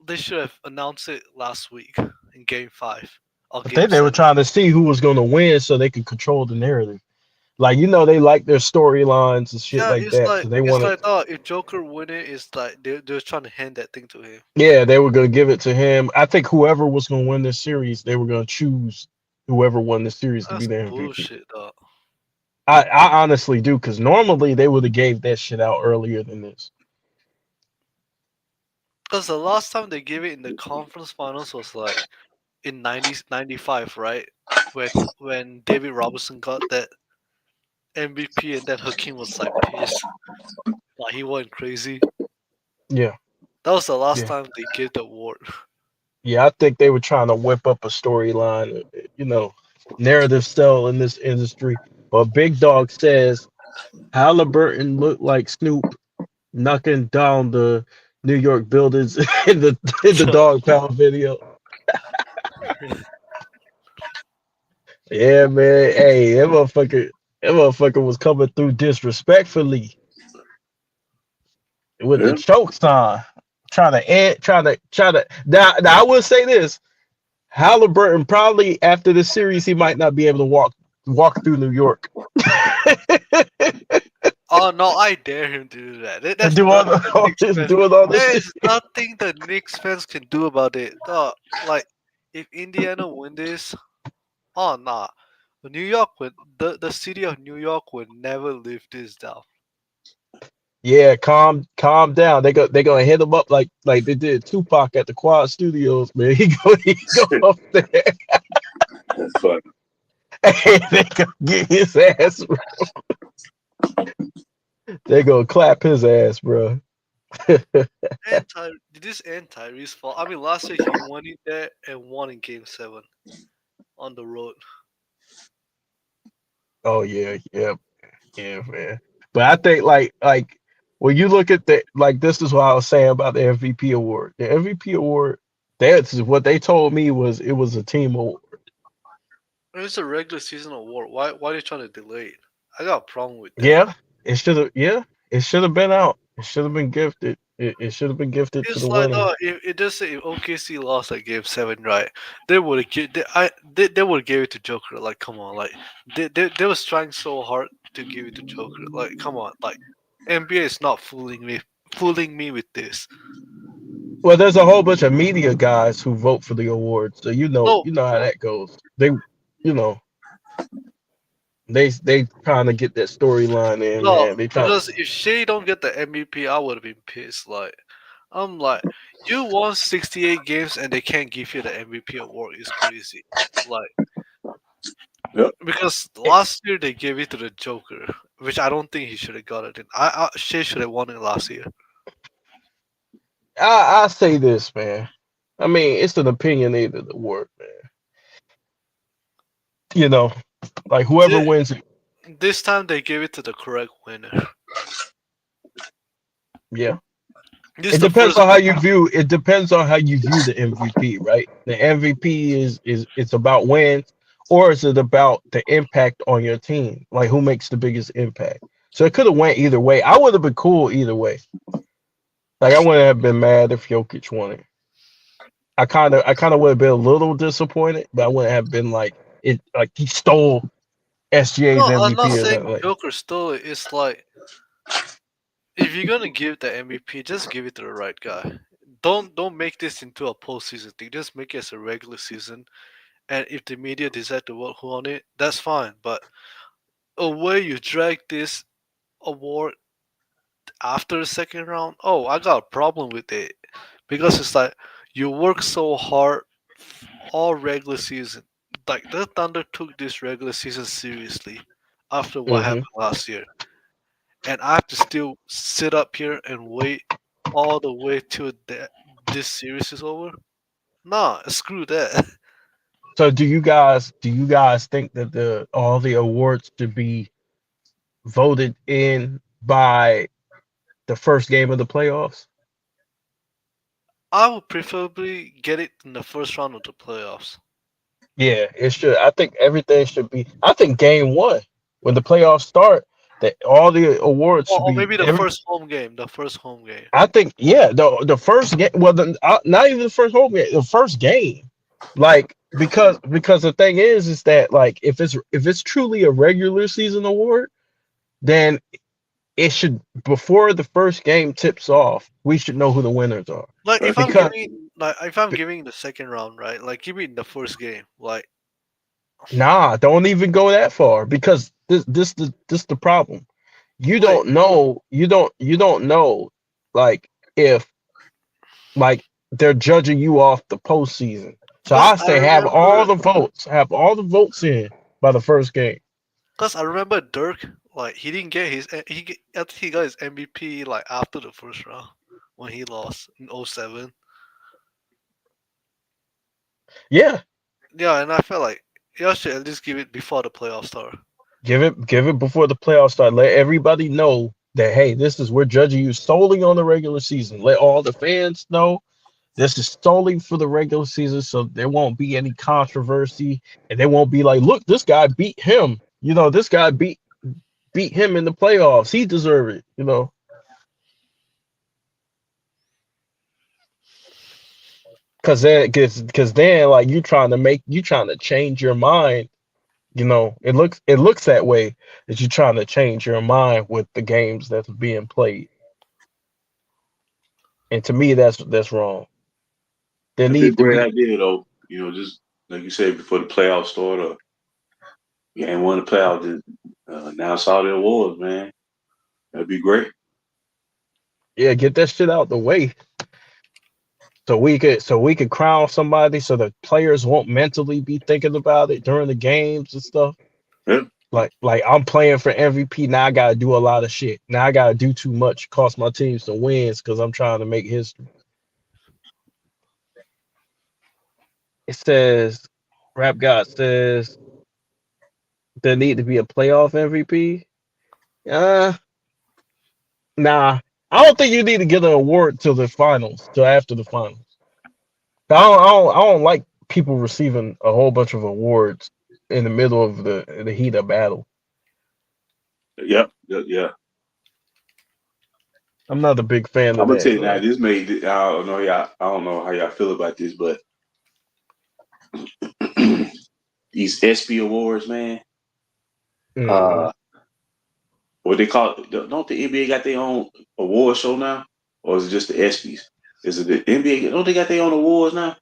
they should have announced it last week in Game 5 or
I
Game
think they were
7.
trying to see who was going to win so they could control the narrative. Like they like their storylines and shit
Yeah,
like that, so they
it's
wanted.
like oh, if Joker win it, it's like they're trying to hand that thing to him.
Yeah, they were going to give it to him. I think whoever was going to win this series, they were going to choose whoever won the series to be
That's
the MVP.
bullshit, though.
I honestly do, because normally they would have gave that shit out earlier than this.
Because the last time they gave it in the conference finals was like in 95, right? When David Robinson got that MVP and then Hakeem was like pissed, like he went crazy.
Yeah,
That was the last
yeah,
time they gave the award.
yeah. I think they were trying to whip up a storyline, narrative sell in this industry. But Big Dog says Halliburton looked like Snoop knocking down the New York buildings in the dog pound video. Yeah, man. Hey, that motherfucker was coming through disrespectfully with the
Yeah.
choke sign, trying to. Now I will say this: Halliburton probably after the series he might not be able to walk through New York.
Oh no, I dare him to do that. That's
Do
nothing the
all
Knicks
this,
fans.
doing all this
There
shit.
is nothing the Knicks fans can do about it. Like if Indiana win this, oh nah, New York would the city of New York would never live this down.
Yeah, calm down. They gonna hit him up like they did Tupac at the Quad Studios, man. He go up there
That's funny.
and they gonna get his ass. They gonna clap his ass, bro.
This and Tyree's fault. I mean, last year he won it there and won in Game 7 on the road.
Oh yeah, yeah, yeah, man. But I think like when you look at this is what I was saying about the MVP award. The MVP award, that's what they told me was it was a team award.
It's a regular season award. Why are they trying to delay it? I got a problem with that.
Yeah, it should have been out. It should have been gifted. It should have been gifted to the
It's like
winner.
if it just say if OKC lost at Game 7, right? They would have gave it to Joker. Like, come on, like they was trying so hard to give it to Joker. Like, come on, like NBA is not fooling me with this.
Well, there's a whole bunch of media guys who vote for the award, so you know
No,
you know how that goes. You know, they trying to get that storyline in,
no,
man. They trying.
because if Shea don't get the MVP, I would have been pissed. Like, I'm like, you won 68 games and they can't give you the MVP award. Is crazy. Like,
Yep.
because last year they gave it to the Joker, which I don't think he should have got it. Shea should have won it last year.
I say this, man. I mean, it's an opinionated award, man. You know, like whoever
Thi-
wins it,
This time they gave it to the correct winner.
yeah.
This
It
the
depends
first.
on how you view. It depends on how you view the MVP, right? The MVP is it's about wins, or is it about the impact on your team? Like who makes the biggest impact? So it could have went either way. I would have been cool either way. Like I wouldn't have been mad if Jokic won it. I kind of would have been a little disappointed, but I wouldn't have been like it like he stole SGA's
No, I'm not
MVP or
saying
nothing like.
Joker stole it. It's like if you're gonna give the MVP, just give it to the right guy. Don't make this into a postseason thing. Just make it as a regular season. And if the media decide to vote who on it, that's fine. But a way you drag this award after the second round, oh, I got a problem with it because it's like you work so hard all regular season. Like the Thunder took this regular season seriously after what
Hmm.
happened last year, and I have to still sit up here and wait all the way till this series is over. Nah, screw that.
So do you guys think that the all the awards should be voted in by the first game of the playoffs?
I would preferably get it in the first round of the playoffs.
Yeah, it should. I think everything should be. I think game one, when the playoffs start, that all the awards should
Or
be
maybe the
every.
first home game. The first home game.
I think yeah, the first game. Well, not even the first home game. The first game, like because the thing is that like if it's truly a regular season award, then it should before the first game tips off, we should know who the winners are.
Like
But
Because
if I'm giving the second round, right? Like give me the first game. Like
nah, don't even go that far because this the problem. You
wait,
don't know you don't know like if like they're judging you off the postseason. So
cause
I
I
say
remember,
have all the votes in by the first game.
cause I remember Dirk. Like he didn't get his. I think he got his MVP like after the first round when he lost in '07.
Yeah,
Yeah, and I felt like y'all should at least give it before the playoffs start.
give it before the playoffs start. Let everybody know that hey, this is we're judging you solely on the regular season. Let all the fans know this is solely for the regular season, so there won't be any controversy, and they won't be like, look, this guy beat him. This guy beat him in the playoffs. He deserved it. Because then like you trying to change your mind. It looks that way that you're trying to change your mind with the games that's being played, and to me that's wrong. There
that'd be a
need to
great
be
idea though. Just like you said before the playoffs start, or game one of the playoffs, just announce all the awards, man. That'd be great.
yeah, get that shit out the way so we could crown somebody so the players won't mentally be thinking about it during the games and stuff.
Yeah,
Like I'm playing for MVP now. I gotta do a lot of shit. Now I gotta do too much, cost my team some wins because I'm trying to make history. It says, Rap God says there need to be a playoff MVP. Uh, nah. I don't think you need to get an award till the finals, till after the finals. I don't like people receiving a whole bunch of awards in the middle of the heat of battle.
yep, yeah.
I'm not a big fan
I'm
of
gonna tell
that.
you now.
Like,
This made. I don't know. Y'all. I don't know how y'all feel about this, but these SP awards, man.
mhm.
Uh, what they call it? Don't the NBA got their own award show now, or is it just the ESPYS? Is it the NBA? Don't they got their own awards now?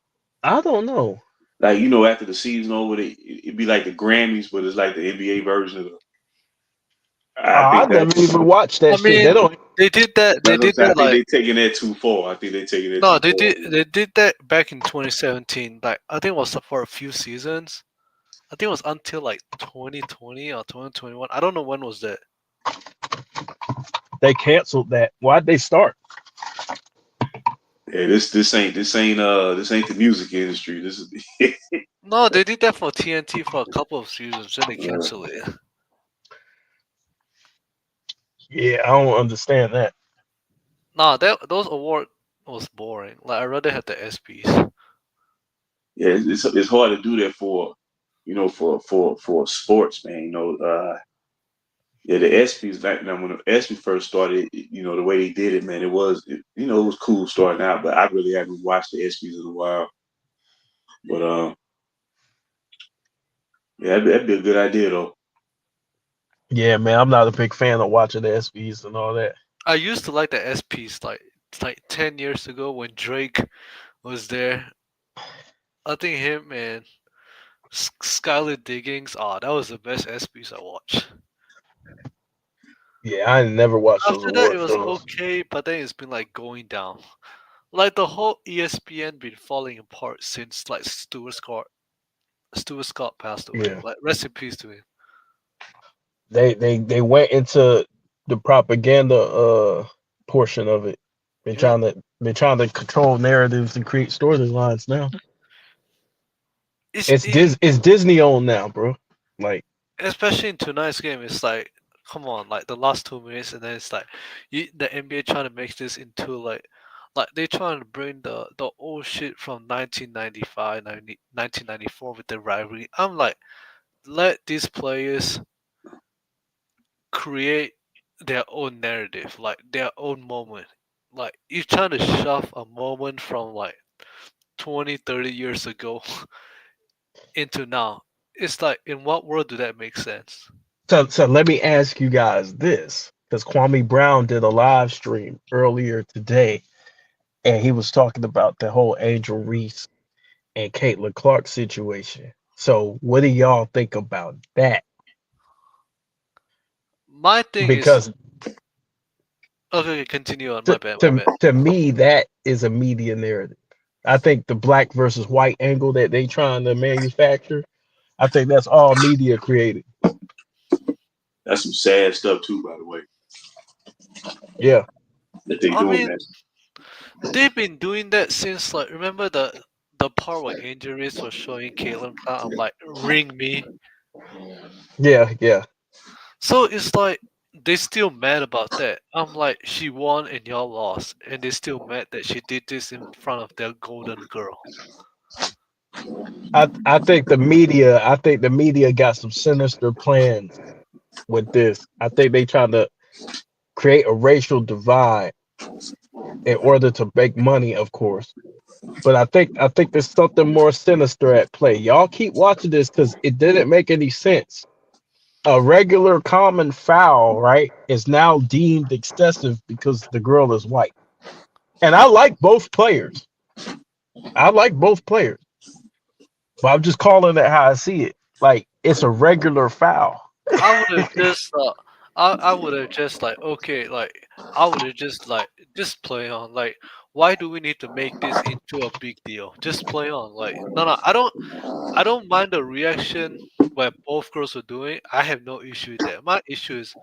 I don't know.
Like after the season over, it'd be like the Grammys, but it's like the NBA version of the. I
I
think that.
never even watched
I
that shit. They
mean,
don't.
they did that. They
That's what I'm
did
saying. I
that
think
like
they taking that too far. I think they taking that
no,
too far.
they did that back in 2017. Like I think it was for a few seasons. I think it was until like 2020 or 2021. I don't know when was that.
They canceled that. Why'd they start?
Yeah, this ain't the music industry. This is
No, they did that for TNT for a couple of seasons. Then they canceled it.
Yeah, I don't understand that.
Nah, that those award was boring. Like I rather have the SPs.
yeah. It's hard to do that for for sports, man. Yeah, the ESPYS like now when the ESPY first started, the way they did it, man, it was cool starting out, but I really haven't watched the ESPYS in a while. But yeah, that'd be a good idea though.
Yeah, man, I'm not a big fan of watching the SBs and all that.
I used to like the SPs like 10 years ago when Drake was there. I think him and Skylar Diggings. Oh, that was the best SPs I watched.
Yeah, I never watched those
After that, it
award
was
shows.
okay, but then it's been like going down. Like the whole ESPN been falling apart since like Stuart Scott passed away.
Yeah,
Like rest in peace to him.
they went into the propaganda portion of it.
Yeah,
Been trying to control narratives and create storylines now.
it's it,
It's Disney owned now, bro. Like,
especially in tonight's game. It's like, come on, like the last 2 minutes, and then it's like, the NBA trying to make this into like they trying to bring the old shit from 1995, 1994 with the rivalry. I'm like, let these players create their own narrative, like their own moment. Like you're trying to shove a moment from like 20, 30 years ago into now. It's like, in what world do that make sense?
so let me ask you guys this, because Kwame Brown did a live stream earlier today, and he was talking about the whole Angel Reese and Caitlin Clark situation. So, what do y'all think about that?
My thing is,
Because
okay, okay, continue on. My bad, my
to
bad.
me, that is a media narrative. I think the black versus white angle that they trying to manufacture, I think that's all media created.
That's some sad stuff too, by the way,
Yeah,
that they
I
doing
mean,
that.
they've been doing that since like, remember the part where injuries was showing Caitlyn Clark. I'm like, ring me.
yeah.
So it's like they still mad about that. I'm like, she won and y'all lost, and they still mad that she did this in front of their golden girl.
I think the media got some sinister plans with this. I think they trying to create a racial divide in order to make money, of course. But I think there's something more sinister at play. Y'all keep watching this because it didn't make any sense. A regular common foul, right, is now deemed excessive because the girl is white. And I like both players. I like both players. But I'm just calling it how I see it. Like it's a regular foul.
I would have just I would have just like, okay, like I would have just play on, like, why do we need to make this into a big deal? Just play on. Like, no, I don't mind the reaction where both girls are doing. I have no issue with that. My issue is,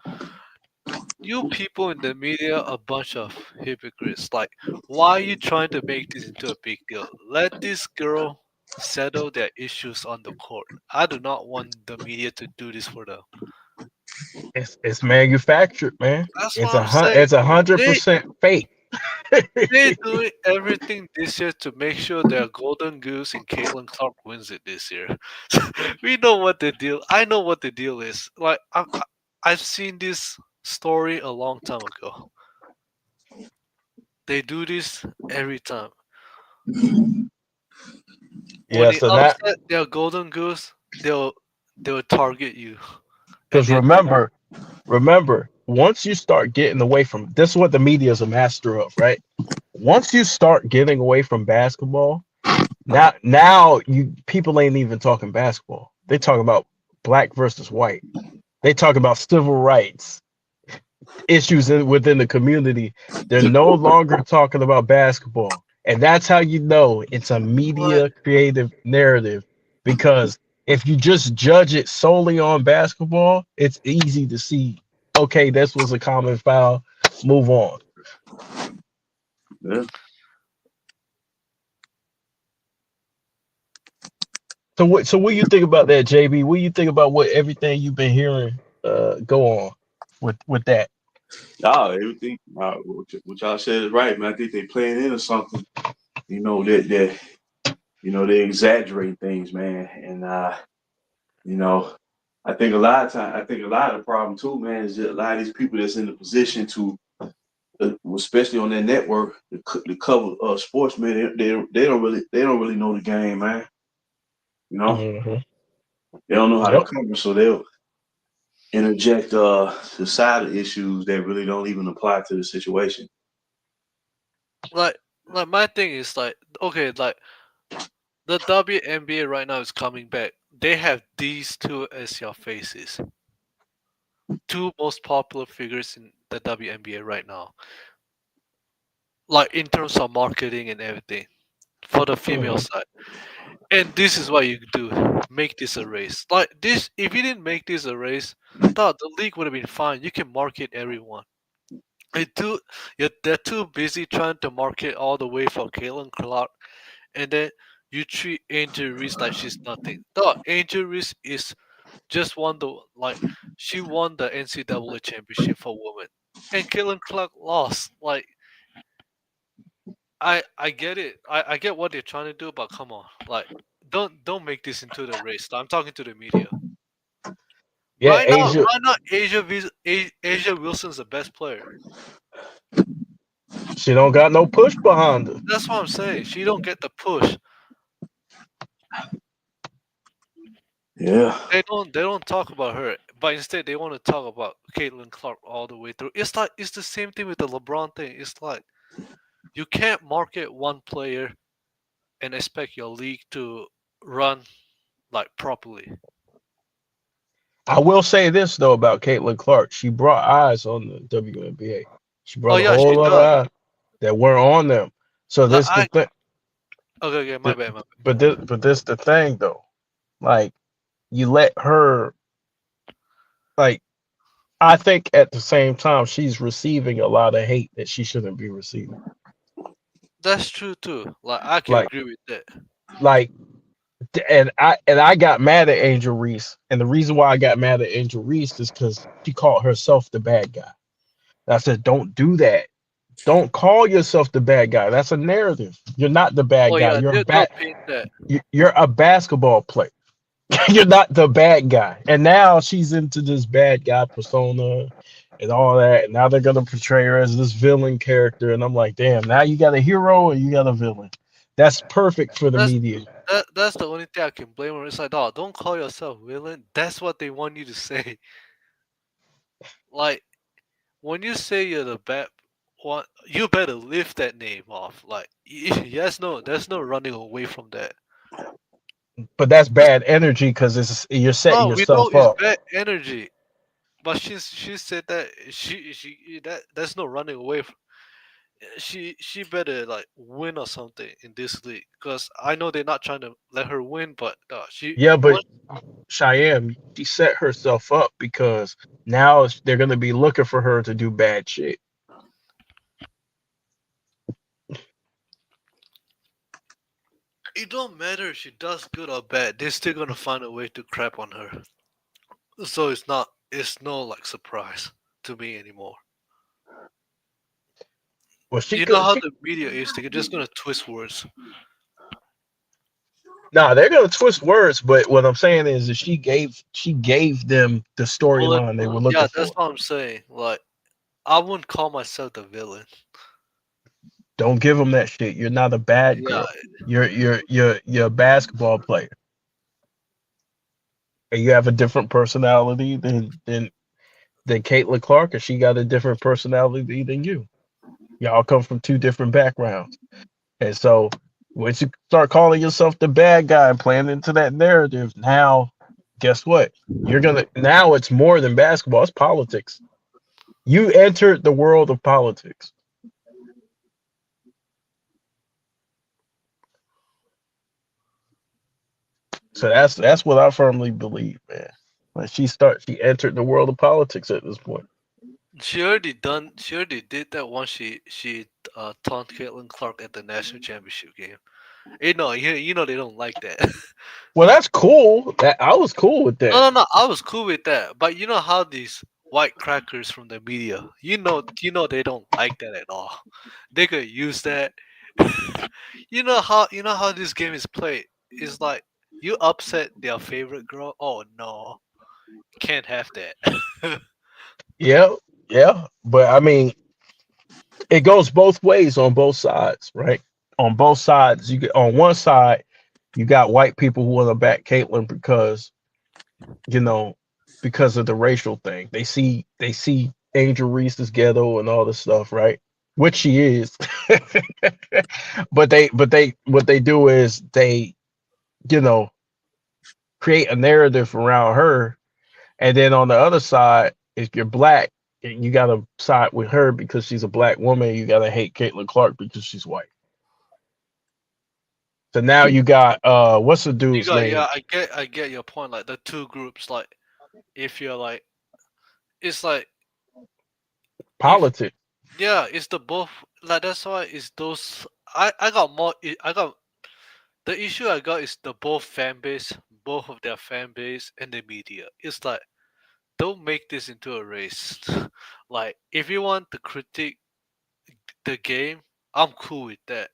you people in the media a bunch of hypocrites. Like, why are you trying to make this into a big deal? Let this girl settle their issues on the court. I do not want the media to do this for them.
It's manufactured, man.
That's what I'm saying.
It's a hundred
They
percent fake.
they doing everything this year to make sure their golden goose and Caitlin Clark wins it this year. We know what the deal. I know what the deal is. Like, I've seen this story a long time ago. They do this every time. When
Yeah,
they
so that
upset their golden goose, they'll target you, and
because
they'll do.
remember, once you start getting away from this is what the media is a master of, right? Once you start getting away from basketball, now you people ain't even talking basketball. They talk about black versus white. They talk about civil rights issues within the community. They're no longer talking about basketball. And that's how you know it's a
But
media creative narrative because if you just judge it solely on basketball, it's easy to see, okay, this was a common foul, move on.
Yeah.
So what do you think about that, JB? What do you think about what everything you've been hearing go on with that?
Nah, everything what y'all said is right, man. I think they playing into something. You know that they exaggerate things, man, and you know, I think a lot of time, I think a lot of the problem too, man, is that a lot of these people that's in the position to, especially on their network, to cover sports, man, they don't really know the game, man. You know,
Hmm.
they don't know how to
Yep.
cover, so they'll interject societal issues that really don't even apply to the situation.
Like like my thing is like okay, like the WNBA right now is coming back. They have these two as your faces. Two most popular figures in the WNBA right now. Like in terms of marketing and everything. For the female
Hmm.
side. And this is what you do. Make this a race. Like this if you didn't make this a race, the league would have been fine. You can market everyone. And too, they're too busy trying to market all the way for Caitlin Clark, and then you treat Angel Reese like she's nothing. No, Angel Reese is just won the she won the NCAA championship for women, and Caitlin Clark lost. Like I get it. I get what they're trying to do, but come on, like don't make this into the race. I'm talking to the media.
Yeah, Asia.
Right now, Asia Wilson's the best player.
She don't got no push behind her.
That's what I'm saying. She don't get the push.
Yeah.
They don't talk about her, but instead they want to talk about Caitlin Clark all the way through. It's like it's the same thing with the LeBron thing. It's like you can't market one player and expect your league to run like properly.
I will say this though about Caitlin Clark. She brought eyes on the WNBA. She
Oh
brought a
yeah,
whole
she
lot of
does.
eyes that weren't on them. So
Like
this the thing.
okay, my
th-
bad, my
but this the thing though. Like you let her like I think at the same time she's receiving a lot of hate that she shouldn't be receiving.
That's true too. Like I can
Like
agree with that.
like and I got mad at Angel Reese, and the reason why I got mad at Angel Reese is because she called herself the bad guy. And I said, don't do that. Don't call yourself the bad guy. That's a narrative. You're not the bad
Oh
guy.
yeah, they'll paint that.
You're a basketball player. You're not the bad guy. And now she's into this bad guy persona and all that. And now they're gonna portray her as this villain character. And I'm like, damn, now you got a hero and you got a villain. That's perfect for the
That's
media.
that's the only thing I can blame her. It's like, oh, don't call yourself villain. That's what they want you to say. Like when you say you're the bad one, you better lift that name off. Like, yes, no, there's no running away from that.
But that's
Just,
bad energy because it's you're setting
no, we know
yourself
it's
up.
bad energy, but she said that that's no running away from. She better like win or something in this league because I know they're not trying to let her win, but she
Yeah, but
what
Cheyenne, she set herself up because now they're gonna be looking for her to do bad shit.
it don't matter if she does good or bad. They're still gonna find a way to crap on her. So it's no like surprise to me anymore.
Well, she
You know
could.
how
She
the media is, they're just gonna twist words.
Nah, they're gonna twist words, but what I'm saying is that she gave them the
Bullet.
storyline they were
Yeah,
looking
that's
for.
what I'm saying. Like I wouldn't call myself the villain.
Don't give them that shit. You're not a bad
Yeah,
girl. You're a basketball player, and you have a different personality than Caitlin Clark, and she got a different personality than you. Y'all come from two different backgrounds, and so once you start calling yourself the bad guy and playing into that narrative, now guess what? You're gonna now it's more than basketball. It's politics. You entered the world of politics. So that's what I firmly believe, man. Like she entered the world of politics at this point.
she already did that once she taunted Caitlin Clark at the national championship game. You know they don't like that.
Well, that's cool. I was cool with
No,
that.
no, no. I was cool with that, but you know how these white crackers from the media, they don't like that at all. They could use that. You know how this game is played. It's like you upset their favorite girl. Oh no, can't have that.
Yeah, yeah. But I mean, it goes both ways on both sides, right? On both sides, you get on one side, You got white people who want to back Caitlyn because you know because of the racial thing. They see Angel Reese as ghetto and all this stuff, right? Which she is. But they what they do is they you know create a narrative around her, and then on the other side, if you're black, you gotta side with her because she's a black woman. You gotta hate Caitlin Clark because she's white. So now you got what's the
You
dude's
got
name?
yeah. I get your point. Like the two groups. Like if you're like, it's like if
Politics.
yeah, it's the both. Like that's why it's those. I got more. I got the issue I got is the both fan base, both of their fan base and the media. It's like don't make this into a race. Like if you want to critique the game, I'm cool with that.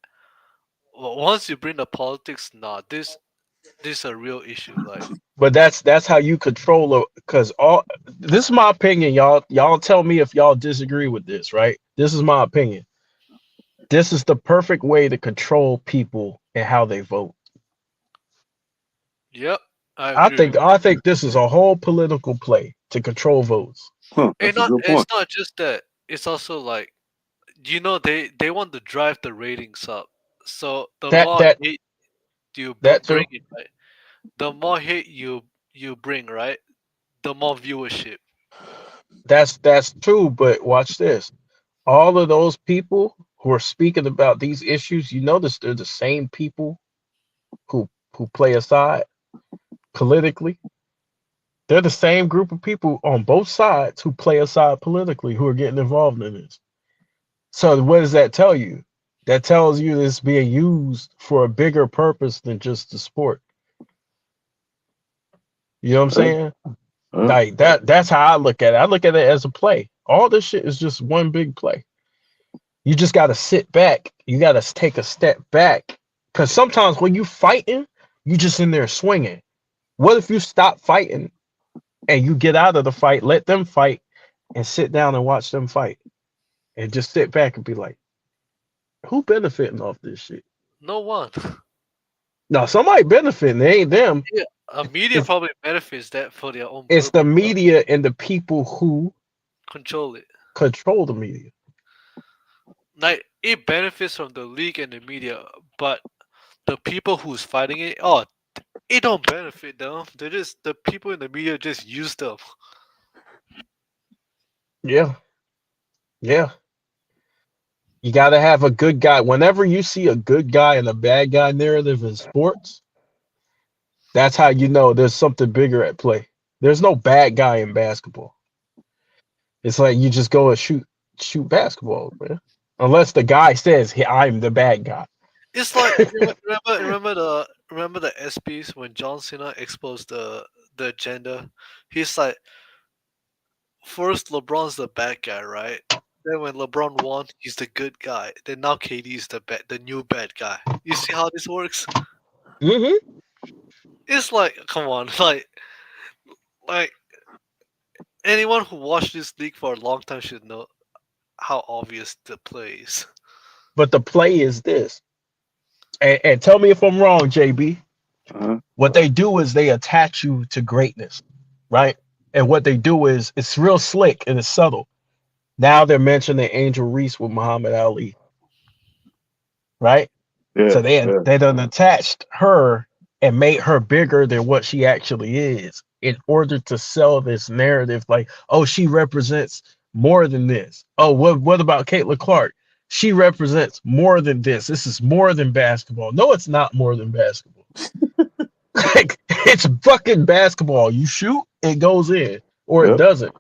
But once you bring the politics, nah, this is a real issue. Like
But that's how you control it. Because all this is my opinion, y'all. Y'all tell me if y'all disagree with this, right? This is my opinion. This is the perfect way to control people and how they vote.
yep, I
I
agree.
think I think this is a whole political play to control votes.
Huh,
And
that's a
not
good
it's
point.
not just that. It's also like they want to drive the ratings up. So the
That
more
that
hate you
that
bring
too.
it, right? The more hate you bring, right? The more viewership.
That's true. But watch this. All of those people who are speaking about these issues, you notice they're the same people who play aside politically. They're the same group of people on both sides who play aside politically who are getting involved in this. So what does that tell you? That tells you it's being used for a bigger purpose than just the sport. You know what I'm
Huh,
saying?
huh.
Like that's how I look at it. I look at it as a play. All this shit is just one big play. You just got to sit back. You got to take a step back. Because sometimes when you fighting, you just in there swinging. What if you stop fighting and you get out of the fight, let them fight, and sit down and watch them fight, and just sit back and be like, who benefiting off this shit?
No one.
No, somebody benefiting. It ain't them.
Yeah, media
It's
probably benefits that for their own
it's the
purpose.
media and the people who
Control it.
control the media.
Like it benefits from the league and the media, but the people who's fighting it, oh, it don't benefit them. They just the people in the media just use them.
Yeah, yeah. You got to have a good guy. Whenever you see a good guy and a bad guy narrative in sports, that's how you know there's something bigger at play. There's no bad guy in basketball. It's like you just go and shoot basketball, man. Unless the guy says, hey, I'm the bad guy.
It's like remember the SPs when John Cena exposed the agenda. He's like, first LeBron's the bad guy, right? Then when LeBron won, he's the good guy. Then now KD's the new bad guy. You see how this works?
Hmm.
It's like, come on, like anyone who watched this league for a long time should know how obvious the play is.
But the play is this. And tell me if I'm wrong, JB.
Uh-huh.
What they do is they attach you to greatness, right? And what they do is it's real slick and it's subtle. Now they're mentioning Angel Reese with Muhammad Ali, right?
Yeah,
So they
yeah.
they done attached her and made her bigger than what she actually is in order to sell this narrative like, oh, she represents more than this. Oh, what about Caitlin Clark? She represents more than this. This is more than basketball. No, it's not more than basketball. Like it's fucking basketball. You shoot, it goes in, or it
Yep,
doesn't.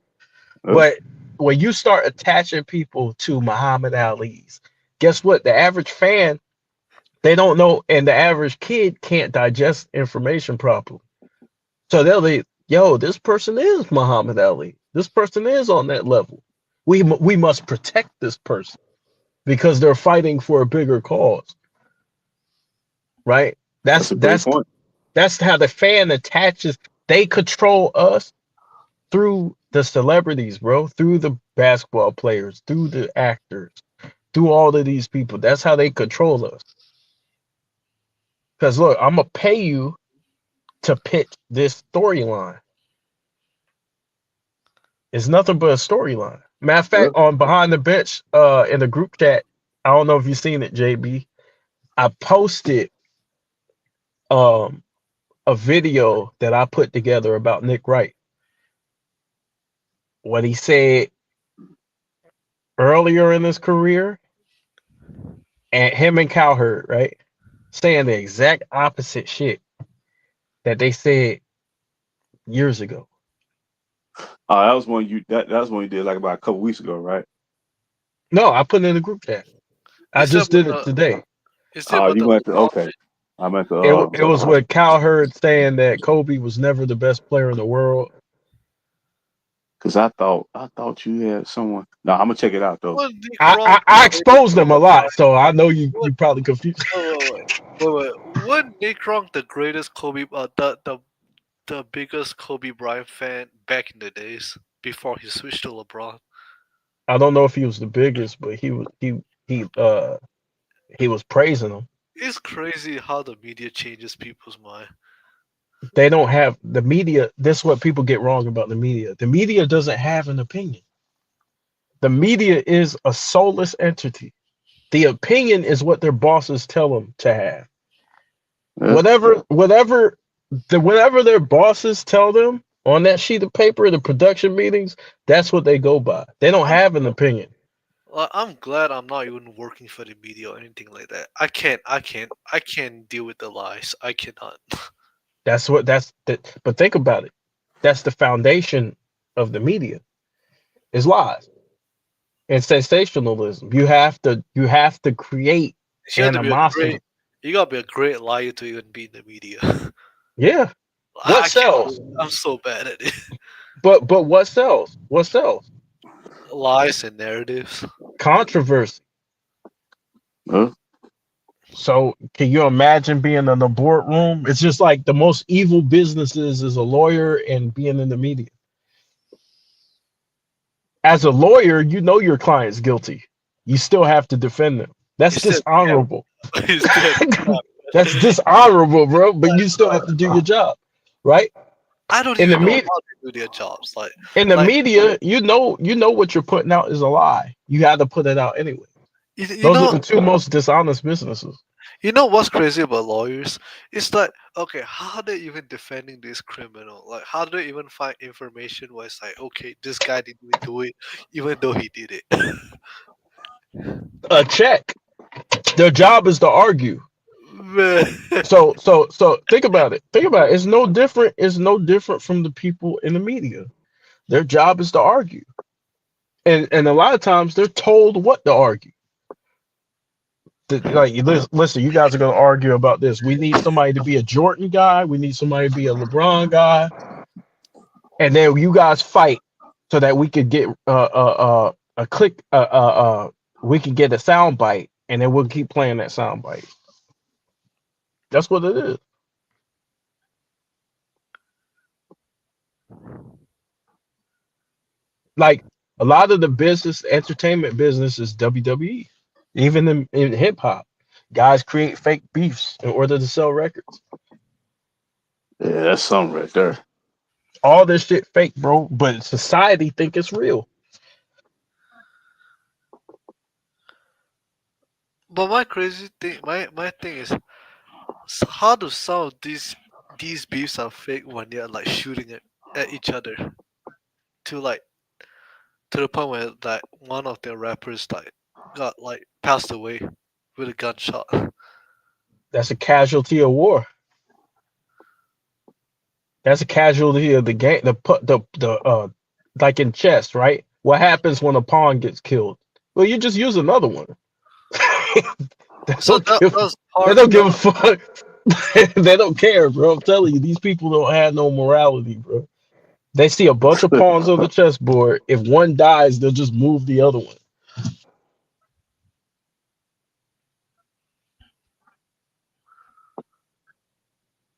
yep.
But when you start attaching people to Muhammad Ali's, guess what? The average fan, they don't know, and the average kid can't digest information properly. So they'll be, yo, this person is Muhammad Ali. This person is on that level. We must protect this person because they're fighting for a bigger cause, right? That's
That's a great
that's
point.
that's how the fan attaches. They control us through the celebrities, bro, through the basketball players, through the actors, through all of these people. That's how they control us. Because look, I'm gonna pay you to pitch this storyline. It's nothing but a storyline. Matter of
Yeah.
fact, on behind the bench, in the group chat, I don't know if you've seen it, JB. I posted um a video that I put together about Nick Wright. What he said earlier in his career, and him and Cowherd, right? Saying the exact opposite shit that they said years ago.
Oh, that was one that was one you did like about a couple weeks ago, right?
No, I put it in the group chat. I
Is that
just
about
did it
the?
today.
Is it
Oh,
about
you
the
went to
LeBron
okay.
thing?
I meant to
It was with Cowherd saying that Kobe was never the best player in the world.
because I thought you had someone. No, I'm gonna check it out though.
What Nick
I,
Kroll
I,
the
I
greatest
exposed them a
Kobe
lot,
Bryant?
so I know
What?
you probably confused.
Wait. What Nick Kroll the greatest Kobe? The biggest Kobe Bryant fan back in the days before he switched to LeBron.
I don't know if he was the biggest, but he was praising him.
It's crazy how the media changes people's mind.
They don't have the media. This is what people get wrong about the media. The media doesn't have an opinion. The media is a soulless entity. The opinion is what their bosses tell them to have.
Yeah.
Whatever their bosses tell them on that sheet of paper, the production meetings, that's what they go by. They don't
I'm
have an opinion.
I'm glad I'm not even working for the media or anything like that. I can't deal with the lies. I cannot.
But think about it. That's the foundation of the media is lies and sensationalism. You have to create
You have to be a
animosity.
great. You gotta be a great liar to even be in the media.
Yeah. What
I can't do
sells?
it. I'm so bad at it.
But what sells? What sells?
Lies and narratives.
Controversy.
Huh?
So can you imagine being in the boardroom? It's just like the most evil businesses is a lawyer and being in the media. As a lawyer, you know your client's guilty. You still have to defend them. That's
You still
dishonorable.
have, you still have
That's dishonorable, bro. But you still have to do your job, right?
I don't
In the
even know
media,
how they do their jobs.
in the
Like
media, you know what you're putting out is a lie. You got to put it out anyway.
you
Those are
know,
the two most dishonest businesses.
you know what's crazy about lawyers? It's like, okay, how are they even defending this criminal? Like, how do they even find information where it's like, okay, this guy didn't even do it, even though he did it.
A check. Their job is to argue.
Man.
So think about it. Think about it. It's no different. It's no different from the people in the media. Their job is to argue, and a lot of times they're told what to argue. Like, listen, you guys are gonna argue about this. We need somebody to be a Jordan guy. We need somebody to be a LeBron guy, and then you guys fight so that we could get a click we can get a sound bite, and then we'll keep playing that sound bite. That's what it is. Like a lot of the business, entertainment business is WWE. Even in hip hop, guys create fake beefs in order to sell records.
Yeah, that's something right there.
All this shit fake, bro. But society think it's real.
But my crazy thing, my thing is, how do some of these beefs are fake when they're like shooting at each other to like to the point where like one of their rappers like got like passed away with a gunshot.
That's a casualty of war. That's a casualty of the game. The like in chess, right? What happens when a pawn gets killed? Well, you just use another one. they
So
don't give.
that's
They
part
don't give
that
a fuck. They don't care, bro. I'm telling you, these people don't have no morality, bro. They see a bunch of pawns on the chessboard. If one dies, they'll just move the other one.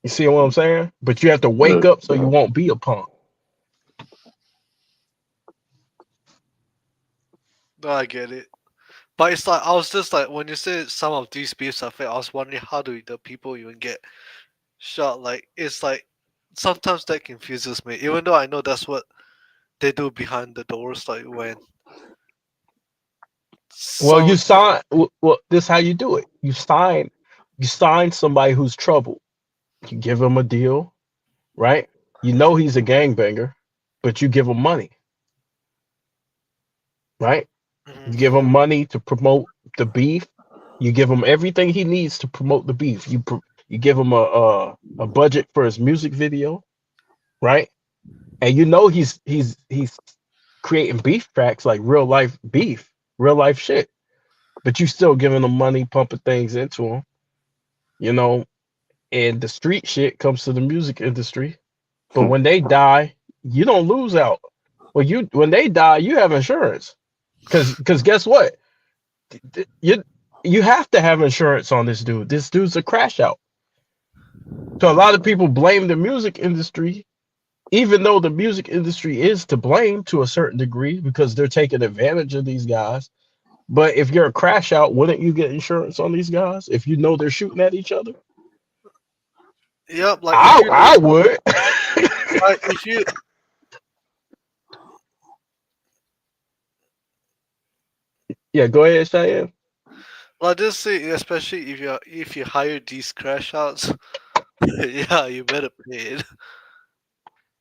You see what I'm saying? But you have to
Yeah.
wake up so you won't be a pawn.
no, I get it. But it's like I was just like when you said some of these beefs are fake, I was wondering how do the people even get shot? Like it's like sometimes that confuses me, even though I know that's what they do behind the doors. Like when
Well,
some
you sign. Well, this is how you do it. You sign somebody who's trouble. You give him a deal, right? You know he's a gangbanger, but you give him money, right? You give him
Mhm.
money to promote the beef. You give him everything he needs to promote the beef. You give him a budget for his music video, right? And you know he's creating beef tracks like real life beef, real life shit. But you still giving him money, pumping things into him, you know. And the street shit comes to the music industry. But when they die, you don't lose out. When they die, you have insurance. Cause guess what? You have to have insurance on this dude. This dude's a crash out. So a lot of people blame the music industry, even though the music industry is to blame to a certain degree because they're taking advantage of these guys. But if you're a crash out, wouldn't you get insurance on these guys if you know they're shooting at each other?
Yep, like if
I would.
you
Yeah, go ahead, Cheyenne.
like just say especially if you hire these crash outs, yeah, you better pay it.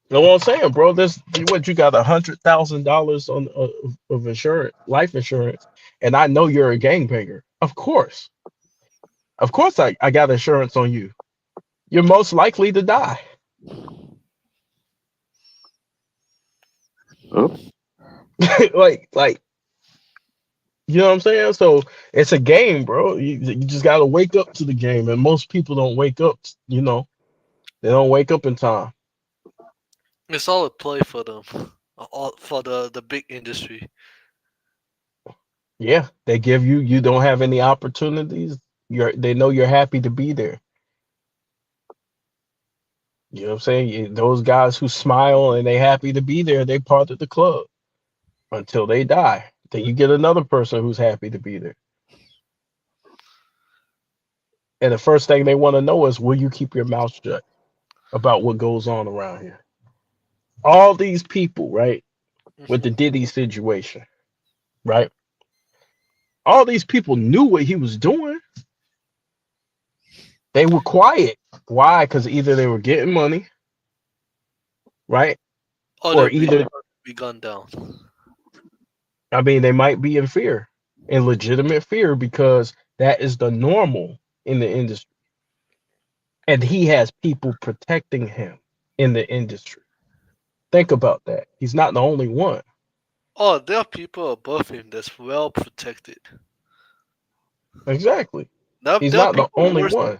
You know what I'm saying, bro? This what you got $100,000 on of insurance, life insurance, and I know you're a gangbanger. Of course, I got insurance on you. You're most likely to die.
Huh?
like you know what I'm saying? So it's a game, bro. You just got to wake up to the game, and most people don't wake up. You know, they don't wake up in time.
It's all a play for them, all for the big industry.
Yeah, they give you. You don't have any opportunities. They know you're happy to be there. You know what I'm saying? Those guys who smile and they happy to be there, they part of the club until they die. Then you get another person who's happy to be there. And the first thing they want to know is, will you keep your mouth shut about what goes on around here? All these people, right, with the
Hmm.
Diddy situation, right? All these people knew what he was doing. They were quiet. Why? Because either they were getting money, right?
Or
Or
they'll be
either,
be gunned down.
I mean, they might be in fear, in legitimate fear, because that is the normal in the industry. And he has people protecting him in the industry. Think about that. He's not the only one.
Oh, there are people above him that's well protected.
Exactly. He's
There are
not the
people
only
worse.
one.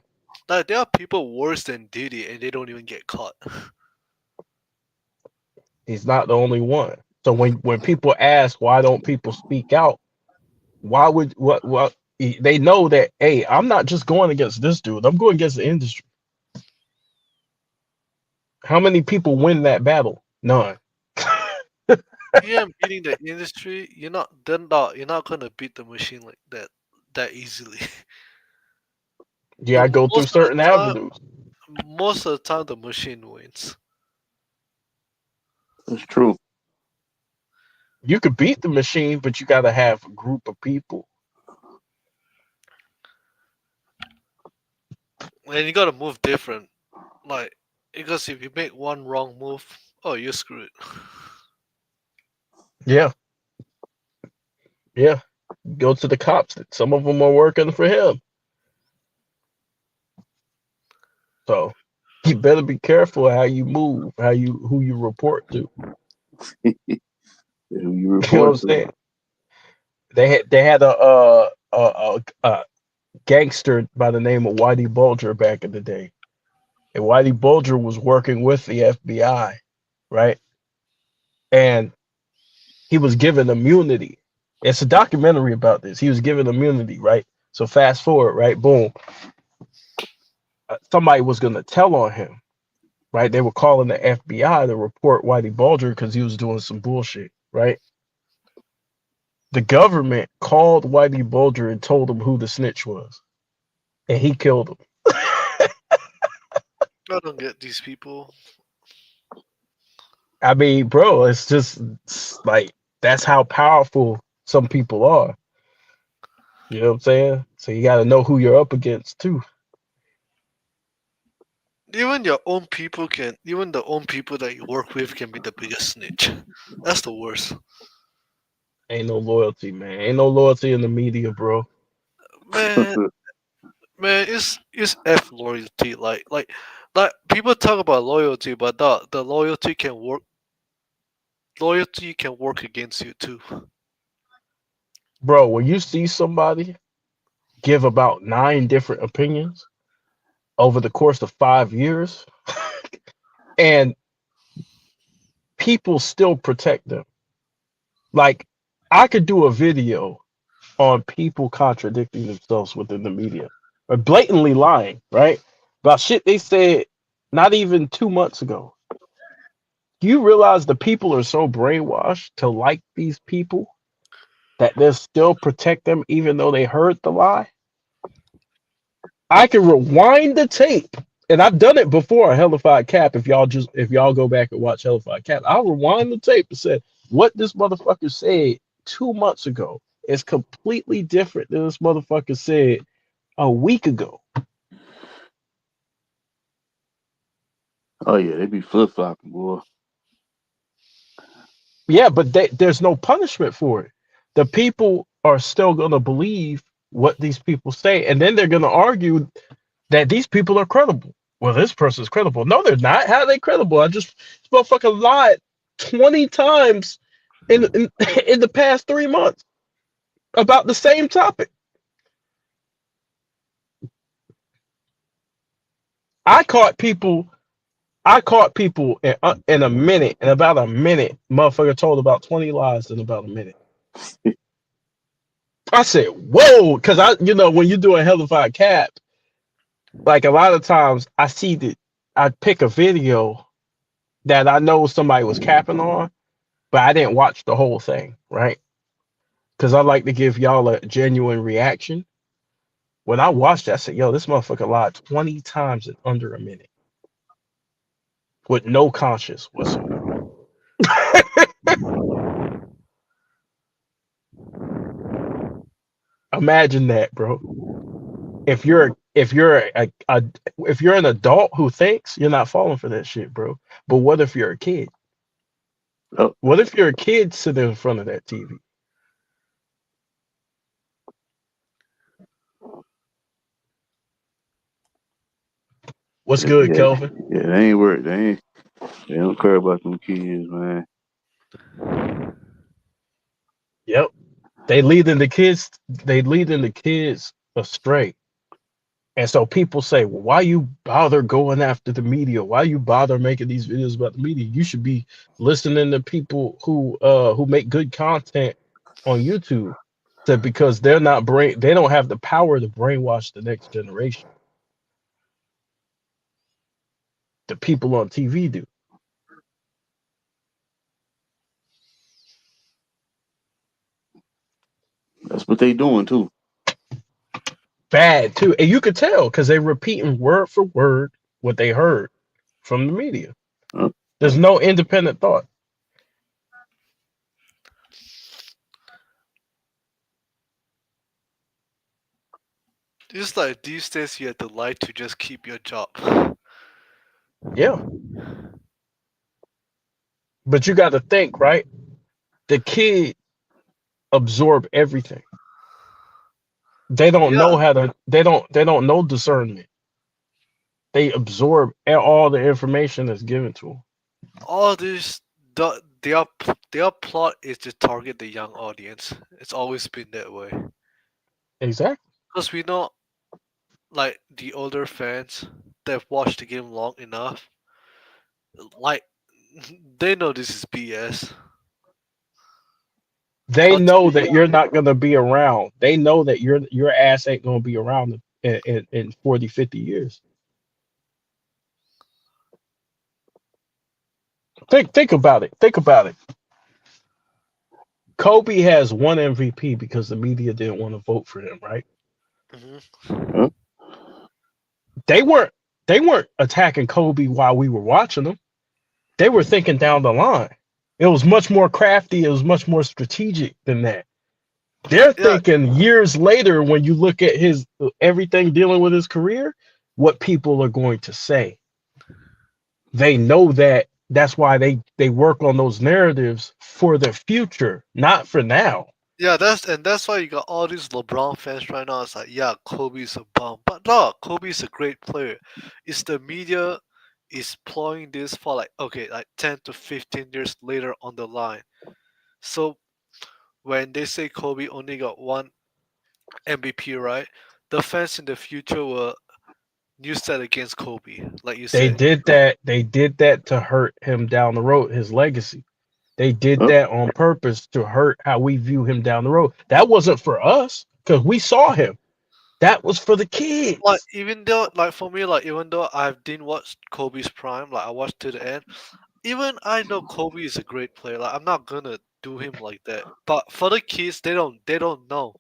Like there are people worse than Diddy, and they don't even get caught.
He's not the only one. So when people ask why don't people speak out, why would what they know that, hey, I'm not just going against this dude. I'm going against the industry. How many people win that battle? None.
Yeah, beating the industry, you're not gonna beat the machine like that easily.
Yeah, I go through
Most of the
certain
time,
avenues.
the machine wins.
That's true.
You could beat the machine, but you got to have a group of people.
And you gotta move different. Like because if you make one wrong move, oh, you're screwed.
Yeah, yeah. Go to the cops. Some of them are working for him. So you better be careful how you move, who you report to.
Who you
You know what
report
I'm
to?
saying? They had a gangster by the name of Whitey Bulger back in the day, and Whitey Bulger was working with the FBI, right? And he was given immunity. It's a documentary about this. He was given immunity, right? So fast forward, right? Boom. Somebody was gonna tell on him, right? They were calling the FBI to report Whitey Bulger because he was doing some bullshit, right? The government called Whitey Bulger and told him who the snitch was, and he killed him.
I don't get these people.
I mean, bro, it's like that's how powerful some people are. You know what I'm saying? So you got to know who you're up against too.
Even your own people can, even the own people that you work with can be the biggest snitch. That's the worst.
Ain't no loyalty, man. Ain't no loyalty in the media, bro.
Man, man, it's f loyalty. Like people talk about loyalty, but the loyalty can work against you too.
Bro, when you see somebody give about 9 different opinions over the course of 5 years, and people still protect them. Like, I could do a video on people contradicting themselves within the media or blatantly lying, right? About shit they said not even 2 months ago. Do you realize the people are so brainwashed to like these people that they'll still protect them even though they heard the lie? I can rewind the tape, and I've done it before on Hellified Cap. If y'all go back and watch Hellified Cap, I'll rewind the tape and say what this motherfucker said 2 months ago is completely different than this motherfucker said a week ago.
Oh yeah, they be flip flopping, boy.
Yeah, but there's no punishment for it. The people are still gonna believe what these people say, and then they're gonna argue that these people are credible. Well, this person's credible. No, they're not. How are they credible? This motherfucker lied 20 times in in the past 3 months about the same topic. I caught people. I caught people in a minute, in about a minute. Motherfucker told about 20 lies in about a minute. I said, "Whoa!" Because when you do a hellified cap, like a lot of times I see that I pick a video that I know somebody was capping on, but I didn't watch the whole thing, right? Because I like to give y'all a genuine reaction. When I watched it, I said, "Yo, this motherfucker lied 20 times in under a minute with no conscience whatsoever." Imagine that, bro. If you're if you're an adult who thinks, you're not falling for that shit, bro. But what if you're a kid?
Oh,
What if you're a kid sitting in front of that TV? What's
yeah,
good,
yeah,
Kelvin?
yeah. They ain't work. They don't care about them kids, man.
Yep. They leading the kids astray. And so people say, well, why you bother going after the media? Why you bother making these videos about the media? You should be listening to people who make good content on YouTube. Said because they don't have the power to brainwash the next generation. The people on TV do.
That's what they doing too.
Bad too. And you could tell because they're repeating word for word what they heard from the media.
Uh,
There's no independent thought.
It's like these days you have to lie to just keep your job.
Yeah. But you got to think, right? The kid absorb everything. They don't
Yeah,
know how to they don't know discernment. They absorb all the information that's given to them.
all this their plot is to target the young audience. It's always been that way.
Exactly.
Because we know, like the older fans that have watched the game long enough, like they know this is BS.
They
But
know that you're not going to be around. They know that your ass ain't going to be around in 40, 50 years. Think about it. Think about it. Kobe has one MVP because the media didn't want to vote for him, right?
Hmm.
Huh?
They weren't they weren't attacking Kobe while we were watching them. They were thinking down the line. It was much more crafty, it was much more strategic than that. They're
Yeah,
thinking years later when you look at his everything dealing with his career, what people are going to say. They know that that's why they work on those narratives for the future, not for now.
yeah, that's why you got all these LeBron fans right now. It's like, yeah, Kobe's a bum, but no, Kobe's a great player. It's the media is plotting this for like, okay, like 10 to 15 years later on the line. So when they say Kobe only got one MVP, right? The fans in the future will use that against Kobe, like you
They
said.
did that. They did that to hurt him down the road, his legacy. They did
Huh?
that on purpose to hurt how we view him down the road. That wasn't for us because we saw him. That was for the
Like
kids.
even though, like for me, like even though I didn't watch Kobe's prime, like I watched to the end. Even I know Kobe is a great player. Like I'm not gonna do him like that. But for the kids, they don't know.